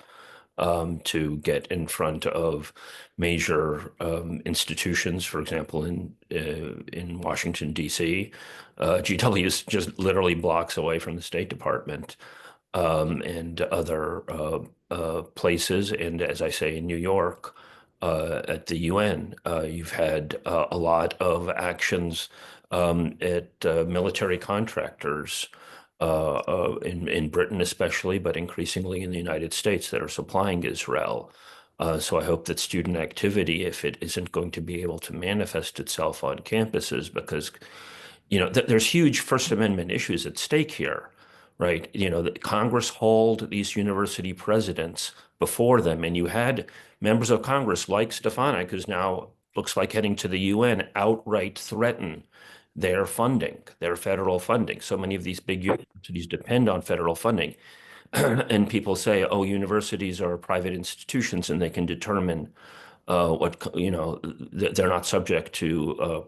to get in front of major institutions, for example, in Washington, D.C. GW is just literally blocks away from the State Department, and other places. And as I say, in New York, at the UN, you've had a lot of actions at military contractors, in Britain especially, but increasingly in the United States, that are supplying Israel. So I hope that student activity, if it isn't going to be able to manifest itself on campuses, because there's huge First Amendment issues at stake here, right? That Congress hauled these university presidents before them, and you had members of Congress like Stefanik, who's now looks like heading to the UN, outright threaten their funding, their federal funding. So many of these big universities depend on federal funding. And people say, oh, universities are private institutions and they can determine they're not subject to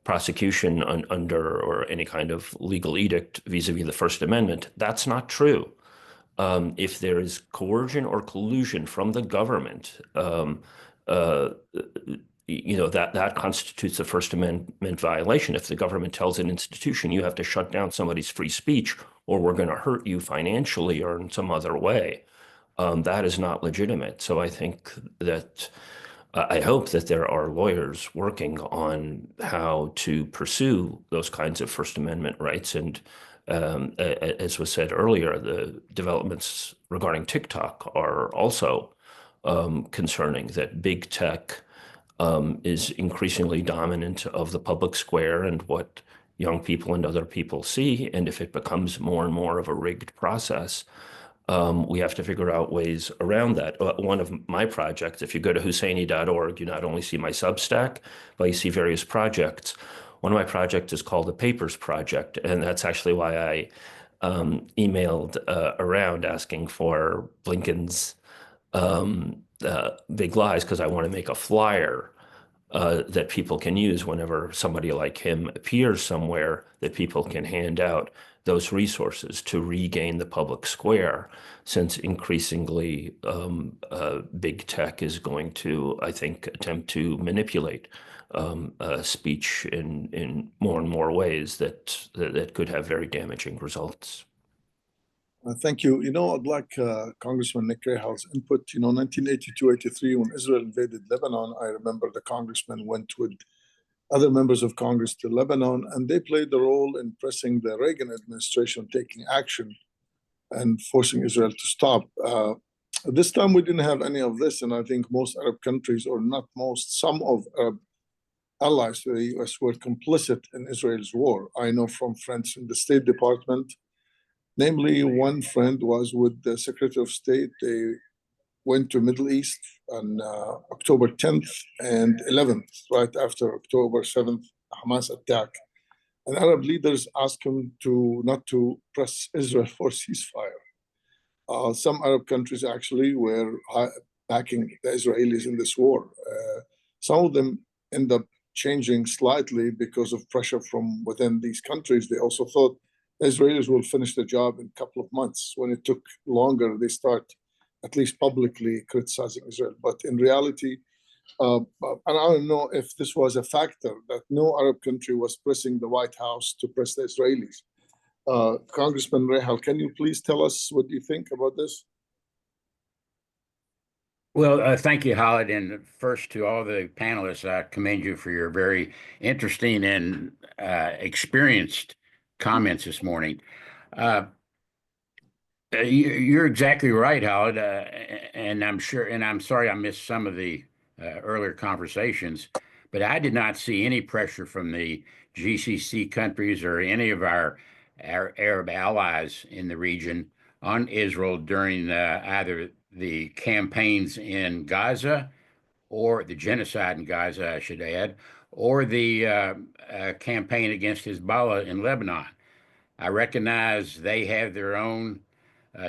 prosecution under or any kind of legal edict vis-a-vis the First Amendment. That's not true. If there is coercion or collusion from the government, that constitutes a First Amendment violation. If the government tells an institution you have to shut down somebody's free speech, or we're going to hurt you financially or in some other way, that is not legitimate. So I think that I hope that there are lawyers working on how to pursue those kinds of First Amendment rights. And as was said earlier, the developments regarding TikTok are also concerning, that big tech is increasingly dominant of the public square and what young people and other people see. And if it becomes more and more of a rigged process, we have to figure out ways around that. One of my projects, if you go to Husseini.org, you not only see my Substack, but you see various projects. One of my projects is called the Papers Project, and that's actually why I emailed around asking for Blinken's big lies, because I want to make a flyer that people can use whenever somebody like him appears somewhere, that people can hand out those resources to regain the public square, since increasingly big tech is going to, I think, attempt to manipulate speech in more and more ways that could have very damaging results. Thank you. I'd like Congressman Nick Rahal's input. 1982-83, when Israel invaded Lebanon, I remember the congressman went with other members of Congress to Lebanon, and they played the role in pressing the Reagan administration taking action and forcing Israel to stop. This time we didn't have any of this, and I think most Arab countries, or not most, some of Arab allies to the US were complicit in Israel's war. I know from friends in the State Department. Namely, one friend was with the Secretary of State. They went to Middle East on October 10th and 11th, right after October 7th Hamas attack. And Arab leaders asked him not to press Israel for ceasefire. Some Arab countries actually were backing the Israelis in this war. Some of them end up changing slightly because of pressure from within these countries. They also thought the Israelis will finish the job in a couple of months. When it took longer, they start at least publicly criticizing Israel. But in reality, and I don't know if this was a factor that no Arab country was pressing the White House to press the Israelis. Congressman Rehal, can you please tell us what you think about this? Well, thank you, Khaled. And first, to all the panelists, I commend you for your very interesting and experienced comments this morning. You're exactly right, Khaled, and I'm sure, and I'm sorry I missed some of the earlier conversations, but I did not see any pressure from the GCC countries or any of our Arab allies in the region on Israel during either the campaigns in Gaza or the genocide in Gaza, I should add, or the campaign against Hezbollah in Lebanon. I recognize they have their own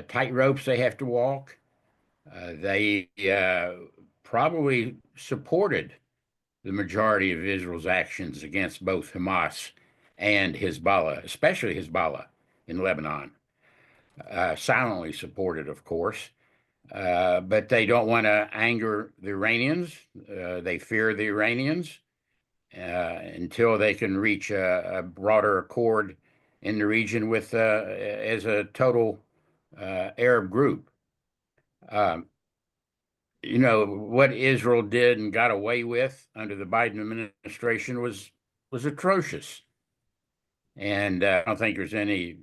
tight ropes they have to walk. They probably supported the majority of Israel's actions against both Hamas and Hezbollah, especially Hezbollah in Lebanon. Silently supported, of course, but they don't want to anger the Iranians. They fear the Iranians until they can reach a broader accord in the region with as a total Arab group. You know, what Israel did and got away with under the Biden administration was atrocious. And I don't think there's any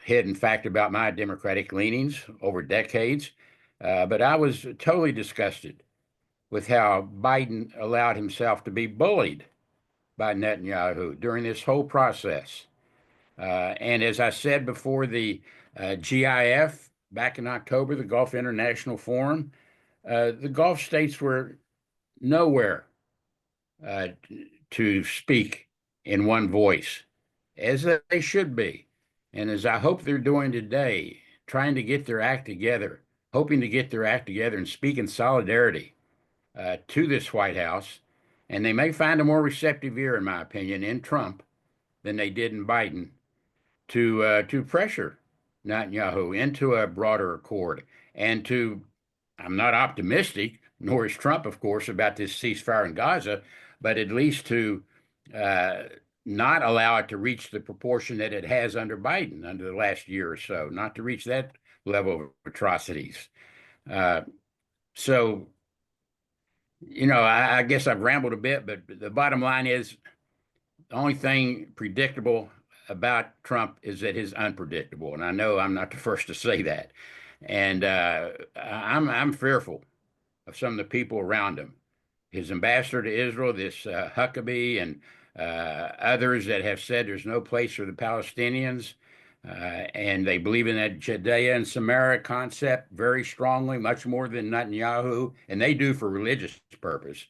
hidden fact about my Democratic leanings over decades, but I was totally disgusted with how Biden allowed himself to be bullied by Netanyahu during this whole process. And as I said before the GIF back in October, the Gulf International Forum, the Gulf states were nowhere to speak in one voice, as they should be. And as I hope they're doing today, trying to get their act together, hoping to get their act together and speak in solidarity to this White House. And they may find a more receptive ear, in my opinion, in Trump than they did in Biden to pressure Netanyahu into a broader accord and to, I'm not optimistic, nor is Trump, of course, about this ceasefire in Gaza, but at least to not allow it to reach the proportion that it has under Biden under the last year or so, not to reach that level of atrocities. So, you know, I guess I've rambled a bit, but the bottom line is the only thing predictable about Trump is that he's unpredictable. And I know I'm not the first to say that. And I'm fearful of some of the people around him. His ambassador to Israel, this Huckabee, and others that have said there's no place for the Palestinians, and they believe in that Judea and Samaria concept very strongly, much more than Netanyahu, and they do for religious purpose.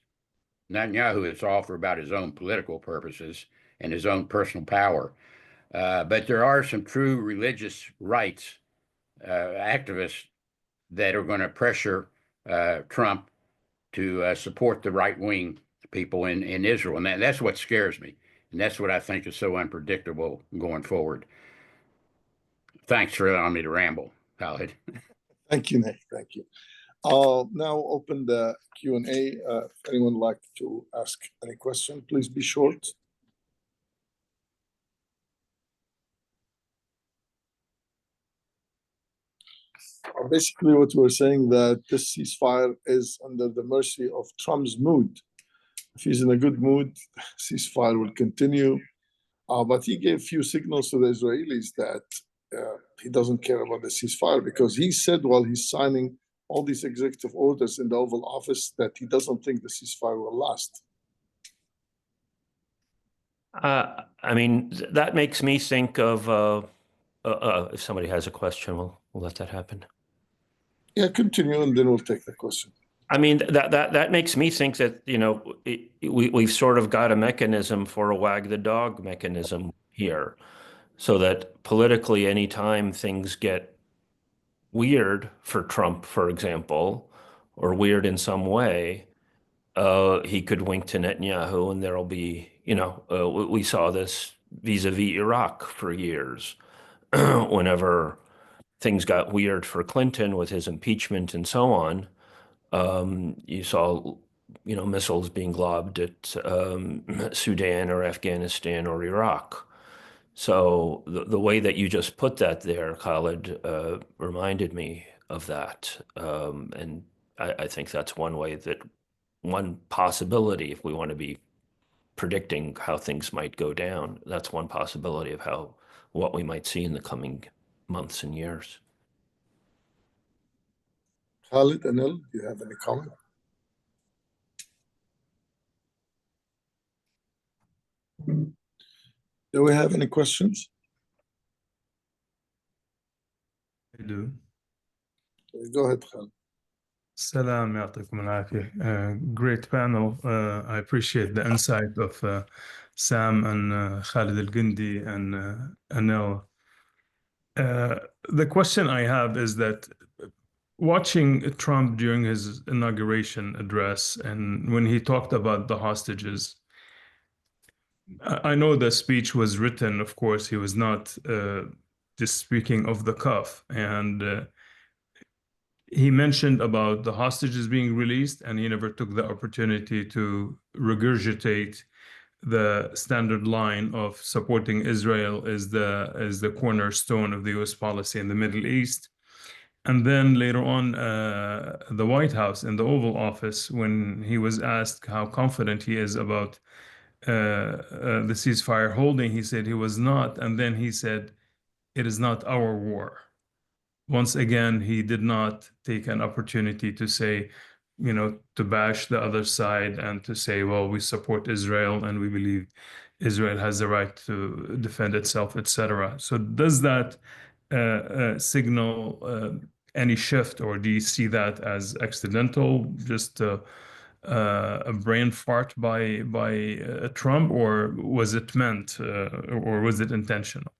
Netanyahu, it's all for about his own political purposes and his own personal power. But there are some true religious rights activists that are going to pressure Trump to support the right-wing people in Israel. And that's what scares me. And that's what I think is so unpredictable going forward. Thanks for allowing me to ramble, Khaled. Thank you, Nick. Thank you. Now open the Q&A. If anyone would like to ask any question, please be short. Basically, what we're saying that this ceasefire is under the mercy of Trump's mood. If he's in a good mood, ceasefire will continue. But he gave few signals to the Israelis that he doesn't care about the ceasefire, because he said while he's signing all these executive orders in the Oval Office that he doesn't think the ceasefire will last. I mean, that makes me think of if somebody has a question, we'll let that happen. Yeah, continue, and then we'll take the question. I mean, that makes me think that, you know, we've sort of got a mechanism for a wag the dog mechanism here, so that politically, anytime things get weird for Trump, for example, or weird in some way, he could wink to Netanyahu, and there'll be, you know, we saw this vis-a-vis Iraq for years. Whenever things got weird for Clinton with his impeachment and so on, you saw, missiles being lobbed at Sudan or Afghanistan or Iraq. So the way that you just put that there, Khaled, reminded me of that. And I think that's one possibility, if we want to be predicting how things might go down, that's one possibility of what we might see in the coming months and years. Khaled, Annelle, do you have any comment? Do we have any questions? I do. Go ahead, Khaled. Salam, يعطيكم العافية. Great panel. I appreciate the insight of Sam and Khaled Elgindy and Annelle. The question I have is that watching Trump during his inauguration address and when he talked about the hostages, I know the speech was written, of course, he was not just speaking off the cuff. And he mentioned about the hostages being released, and he never took the opportunity to regurgitate the standard line of supporting Israel as the cornerstone of the U.S. policy in the Middle East. And then later on, the White House in the Oval Office, when he was asked how confident he is about the ceasefire holding, he said he was not. And then he said, "It is not our war." Once again, he did not take an opportunity to say, to bash the other side and to say, well, we support Israel and we believe Israel has the right to defend itself, etc. So does that signal any shift, or do you see that as accidental, just a brain fart by Trump, or was it meant, or was it intentional?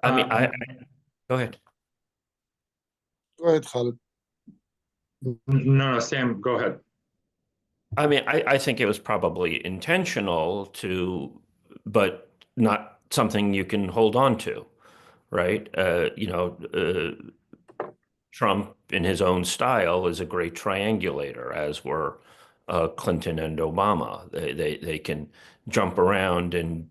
Go ahead. Go ahead, Khaled. No, Sam, go ahead. I think it was probably intentional but not something you can hold on to, right? Trump, in his own style, is a great triangulator, as were Clinton and Obama. They can jump around, and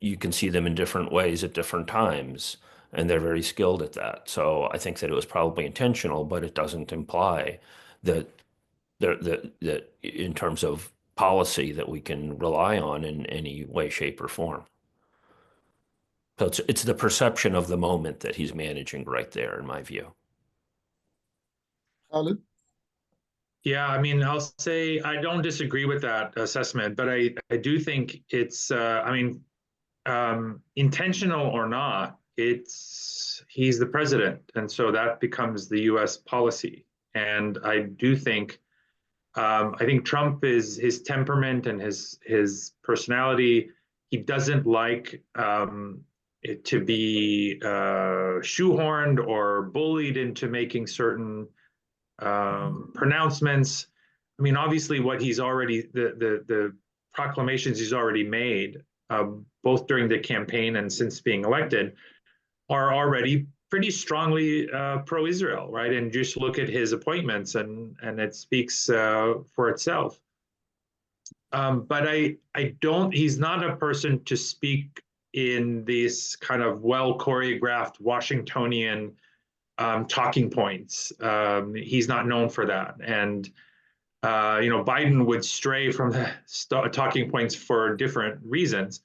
you can see them in different ways at different times, and they're very skilled at that. So I think that it was probably intentional, but it doesn't imply that in terms of policy that we can rely on in any way, shape, or form. So it's the perception of the moment that he's managing right there, in my view. Khaled? Yeah, I'll say I don't disagree with that assessment, but I do think it's, intentional or not, he's the president. And so that becomes the US policy. And I do think, I think Trump is his temperament and his personality. He doesn't like it to be shoehorned or bullied into making certain pronouncements. Obviously, what he's already the proclamations he's already made, both during the campaign and since being elected, are already pretty strongly pro-Israel, right? And just look at his appointments, and it speaks for itself. But he's not a person to speak in this kind of well-choreographed Washingtonian talking points. He's not known for that. And, Biden would stray from the talking points for different reasons.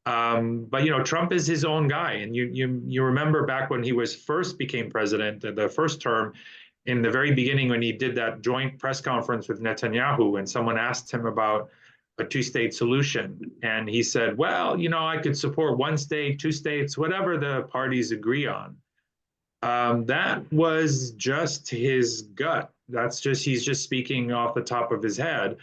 But Trump is his own guy, and you remember back when he first became president, the first term, in the very beginning when he did that joint press conference with Netanyahu, and someone asked him about a two-state solution, and he said, "Well, I could support one state, two states, whatever the parties agree on." That was just his gut. He's just speaking off the top of his head.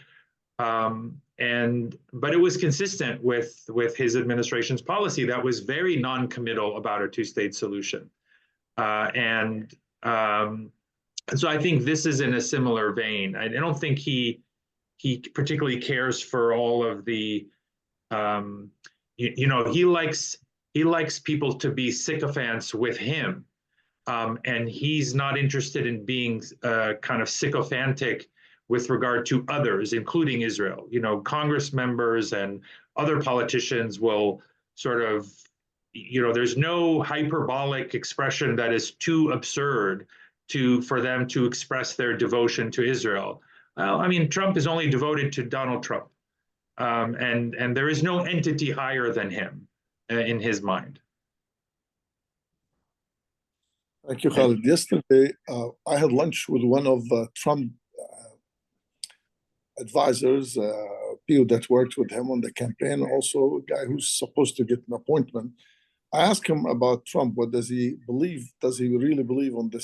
But it was consistent with his administration's policy that was very non-committal about a two-state solution. So I think this is in a similar vein. I don't think he he particularly cares for all of the, he likes people to be sycophants with him. And he's not interested in being kind of sycophantic with regard to others, including Israel. Congress members and other politicians will sort of, there's no hyperbolic expression that is too absurd for them to express their devotion to Israel. Well, I mean, Trump is only devoted to Donald Trump, and there is no entity higher than him in his mind. Thank you, Khaled. Yesterday, I had lunch with one of Trump advisors, people that worked with him on the campaign, also a guy who's supposed to get an appointment. I asked him about Trump. What does he believe? Does he really believe on the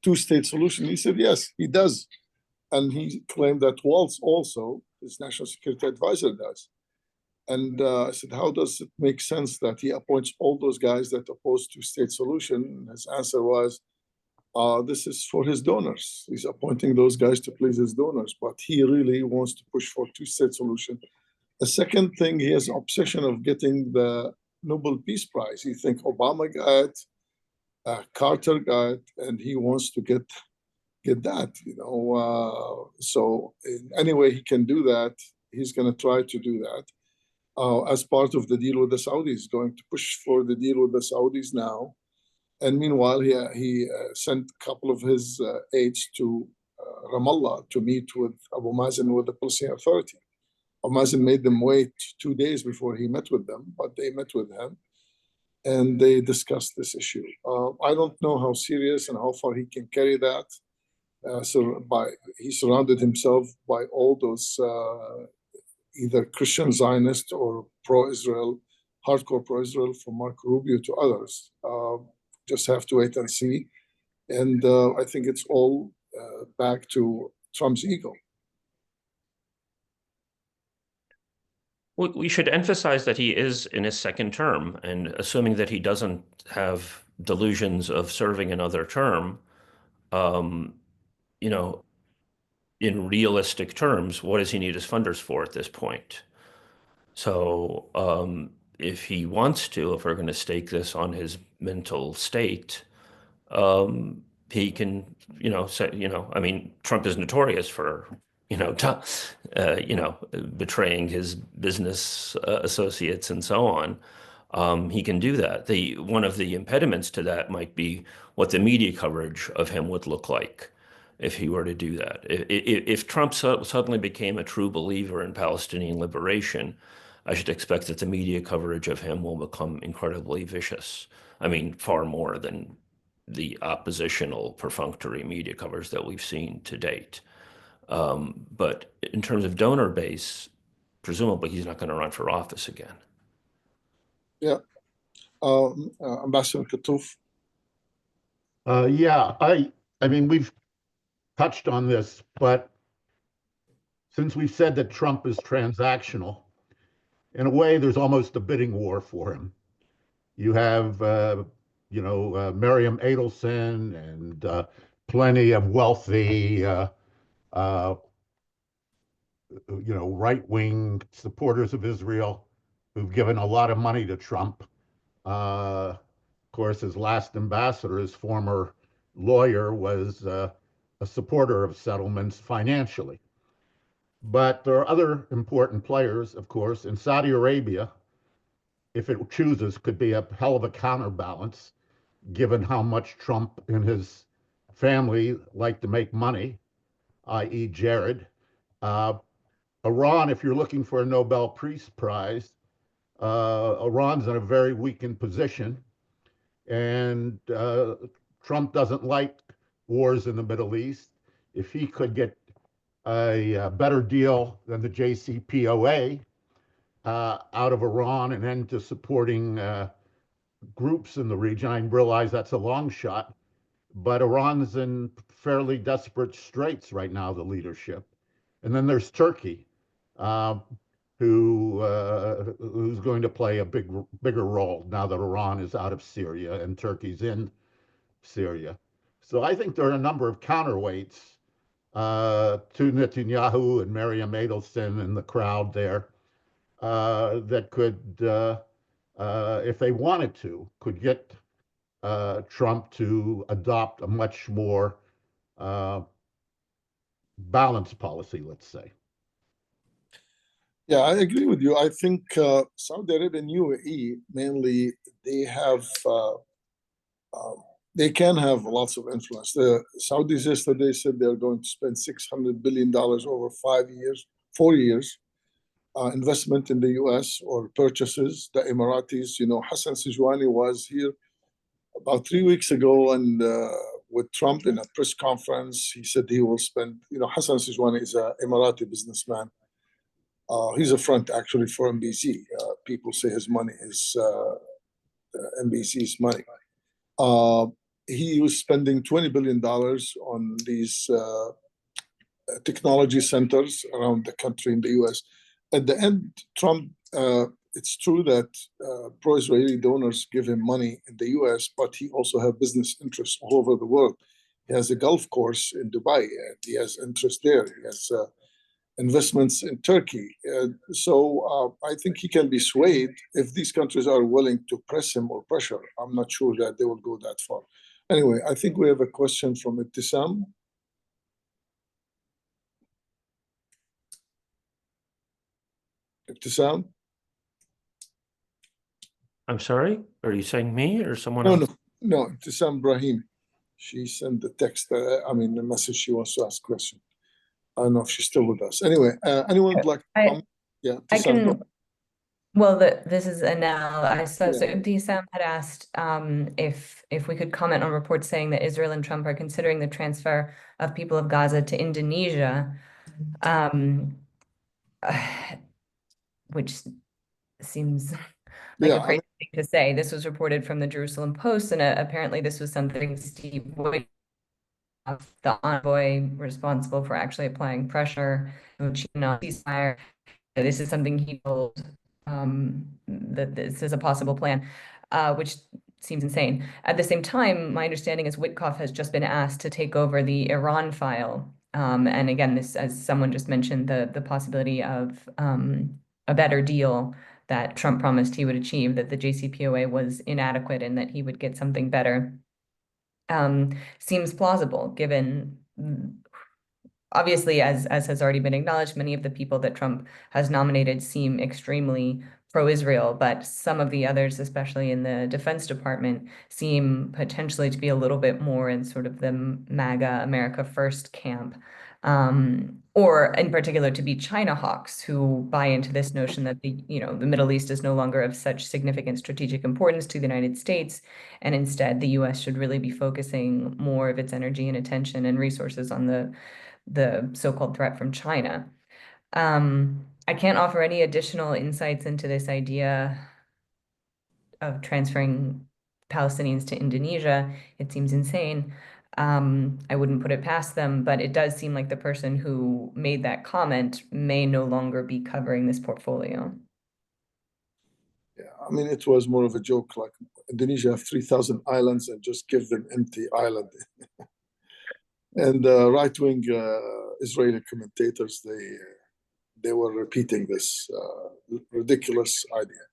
two-state solution? He said, yes, he does. And he claimed that Waltz also, his national security advisor, does. And I said, how does it make sense that he appoints all those guys that oppose two-state solution? And his answer was, this is for his donors. He's appointing those guys to please his donors, but he really wants to push for two-state solution. The second thing, he has an obsession of getting the Nobel Peace Prize. He thinks Obama got it, Carter got it, and he wants to get that, so in any way he can do that, he's going to try to do that. As part of the deal with the Saudis, going to push for the deal with the Saudis now. And meanwhile, he sent a couple of his aides to Ramallah to meet with Abu Mazen with the Palestinian Authority. Abu Mazen made them wait 2 days before he met with them, but they met with him and they discussed this issue. I don't know how serious and how far he can carry that. He surrounded himself by all those either Christian Zionist or pro-Israel, hardcore pro-Israel, from Marco Rubio to others. Just have to wait and see. And I think it's all back to Trump's ego. Well, we should emphasize that he is in his second term, and assuming that he doesn't have delusions of serving another term, in realistic terms, what does he need his funders for at this point? So if he wants to, if we're going to stake this on his mental state, he can, I mean, Trump is notorious for, betraying his business associates and so on. He can do that. One of the impediments to that might be what the media coverage of him would look like if he were to do that. If Trump suddenly became a true believer in Palestinian liberation, I should expect that the media coverage of him will become incredibly vicious. I mean, far more than the oppositional perfunctory media coverage that we've seen to date. But in terms of donor base, presumably he's not going to run for office again. Yeah. Ambassador Katouf. Yeah, I mean, we've touched on this, but since we've said that Trump is transactional, in a way, there's almost a bidding war for him. You have, Miriam Adelson and plenty of wealthy, right-wing supporters of Israel who've given a lot of money to Trump. Of course, his last ambassador, his former lawyer, was a supporter of settlements financially. But there are other important players, of course, in Saudi Arabia, if it chooses, could be a hell of a counterbalance, given how much Trump and his family like to make money, i.e. Jared. Iran, if you're looking for a Nobel Peace Prize, Iran's in a very weakened position, and Trump doesn't like wars in the Middle East. If he could get a better deal than the JCPOA out of Iran and end to supporting groups in the region, I realize that's a long shot, but Iran's in fairly desperate straits right now, the leadership. And then there's Turkey, who's going to play a bigger role now that Iran is out of Syria and Turkey's in Syria. So I think there are a number of counterweights to Netanyahu and Miriam Adelson and the crowd there that could, if they wanted to, could get Trump to adopt a much more balanced policy, let's say. Yeah, I agree with you. I think Saudi Arabia and UAE mainly they can have lots of influence. The Saudis yesterday said they're going to spend $600 billion over 4 years, investment in the U.S. or purchases. The Emiratis, Hassan Sijwani was here about 3 weeks ago, and with Trump in a press conference, he said he will spend. Hassan Sijwani is an Emirati businessman. He's a front actually for MBC. People say his money is MBC's money. He was spending $20 billion on these technology centers around the country in the US. At the end, Trump, it's true that pro-Israeli donors give him money in the US, but he also has business interests all over the world. He has a golf course in Dubai, and he has interest there. He has investments in Turkey. So I think he can be swayed if these countries are willing to press him or pressure. I'm not sure that they will go that far. Anyway, I think we have a question from Ibtisam. Ibtisam? I'm sorry, are you saying me or someone else? No, Ibtisam Brahim. She sent the text, the message. She wants to ask a question. I don't know if she's still with us. Anyway, anyone would like to comment? Yeah, I Ibtisam, can. Well, this is Annelle. I saw so Yeah. Ibtisam had asked if we could comment on reports saying that Israel and Trump are considering the transfer of people of Gaza to Indonesia, which seems like Yeah, a crazy thing to say. This was reported from the Jerusalem Post, and apparently this was something Steve Wojciech, the envoy responsible for actually applying pressure on ceasefire. This is something he told that this is a possible plan, which seems insane. At the same time, my understanding is Witkoff has just been asked to take over the Iran file. And again, this, as someone just mentioned, the possibility of a better deal that Trump promised he would achieve, that the JCPOA was inadequate and that he would get something better, seems plausible given, obviously, as has already been acknowledged, many of the people that Trump has nominated seem extremely pro-Israel, but some of the others, especially in the Defense Department, seem potentially to be a little bit more in sort of the MAGA, America First camp, or in particular to be China hawks who buy into this notion that the Middle East is no longer of such significant strategic importance to the United States, and instead the US should really be focusing more of its energy and attention and resources on the so-called threat from China. I can't offer any additional insights into this idea of transferring Palestinians to Indonesia. It seems insane. I wouldn't put it past them, but it does seem like the person who made that comment may no longer be covering this portfolio. Yeah, it was more of a joke, like Indonesia have 3,000 islands and just give them empty island. And right-wing Israeli commentators, they were repeating this ridiculous idea.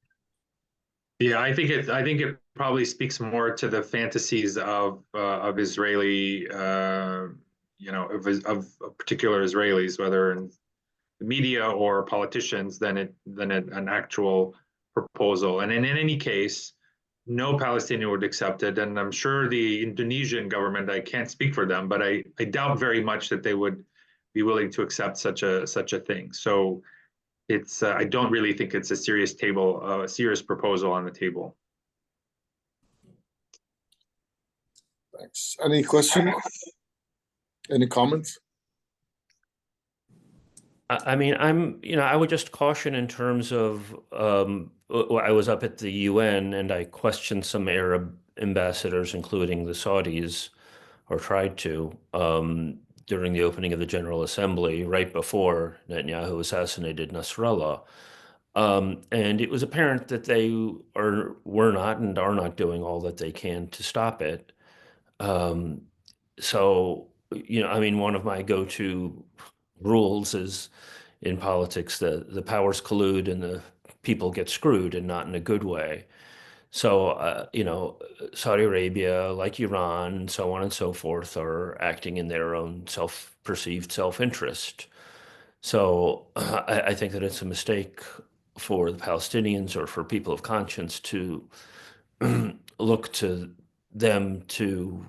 Yeah, I think it probably speaks more to the fantasies of Israeli, of particular Israelis, whether in the media or politicians, than an actual proposal. And in any case, no Palestinian would accept it, and I'm sure the Indonesian government, I can't speak for them, but I doubt very much that they would be willing to accept such a thing. So it's I don't really think it's a serious proposal on the table. Thanks. Any questions? Any comments? I would just caution in terms of, I was up at the UN and I questioned some Arab ambassadors, including the Saudis, or tried to, during the opening of the General Assembly, right before Netanyahu assassinated Nasrallah. And it was apparent that they were not and are not doing all that they can to stop it. So I mean, one of my go-to rules is in politics, the powers collude and the people get screwed, and not in a good way. So, Saudi Arabia, like Iran, and so on and so forth, are acting in their own perceived self-interest. So I think that it's a mistake for the Palestinians or for people of conscience to look to them to,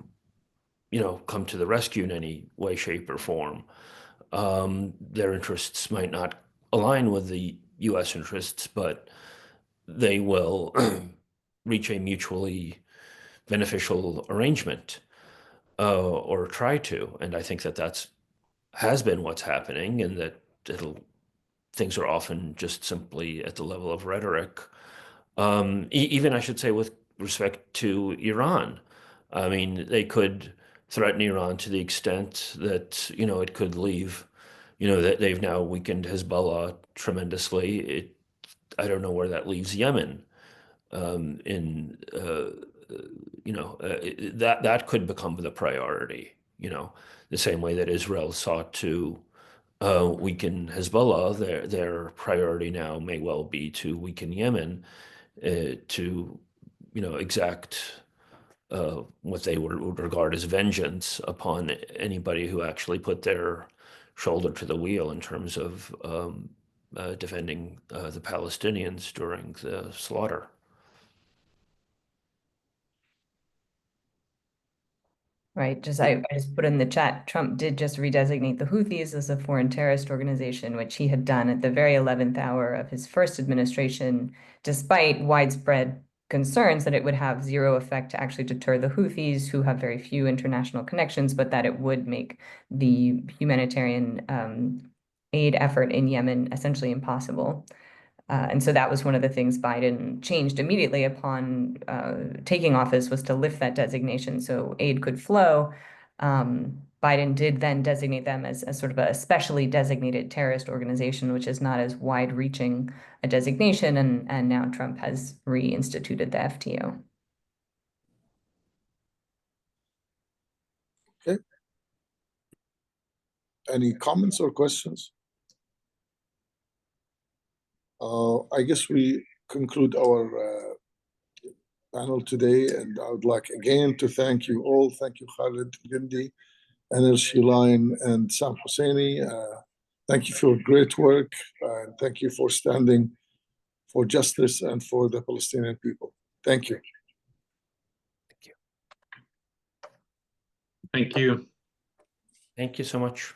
come to the rescue in any way, shape, or form. Their interests might not align with the U.S. interests, but they will reach a mutually beneficial arrangement, or try to. And I think that has been what's happening, and that things are often just simply at the level of rhetoric. Even, I should say, with respect to Iran. I mean, they could threaten Iran to the extent that, it could leave, that they've now weakened Hezbollah tremendously. I don't know where that leaves Yemen. That could become the priority, the same way that Israel sought to weaken Hezbollah. Their priority now may well be to weaken Yemen, to, exact what they would regard as vengeance upon anybody who actually put their shoulder to the wheel in terms of defending the Palestinians during the slaughter. Right. I just put in the chat, Trump did just redesignate the Houthis as a foreign terrorist organization, which he had done at the very 11th hour of his first administration, despite widespread concerns that it would have zero effect to actually deter the Houthis, who have very few international connections, but that it would make the humanitarian aid effort in Yemen essentially impossible. And so that was one of the things Biden changed immediately upon taking office, was to lift that designation so aid could flow. Biden did then designate them as sort of a specially designated terrorist organization, which is not as wide-reaching a designation, and now Trump has reinstituted the FTO. Okay. Any comments or questions? I guess we conclude our panel today, and I would like again to thank you all. Thank you, Khaled Elgindy, Annelle Sheline, and Sam Husseini. Thank you for your great work, and thank you for standing for justice and for the Palestinian people. Thank you. Thank you. Thank you so much.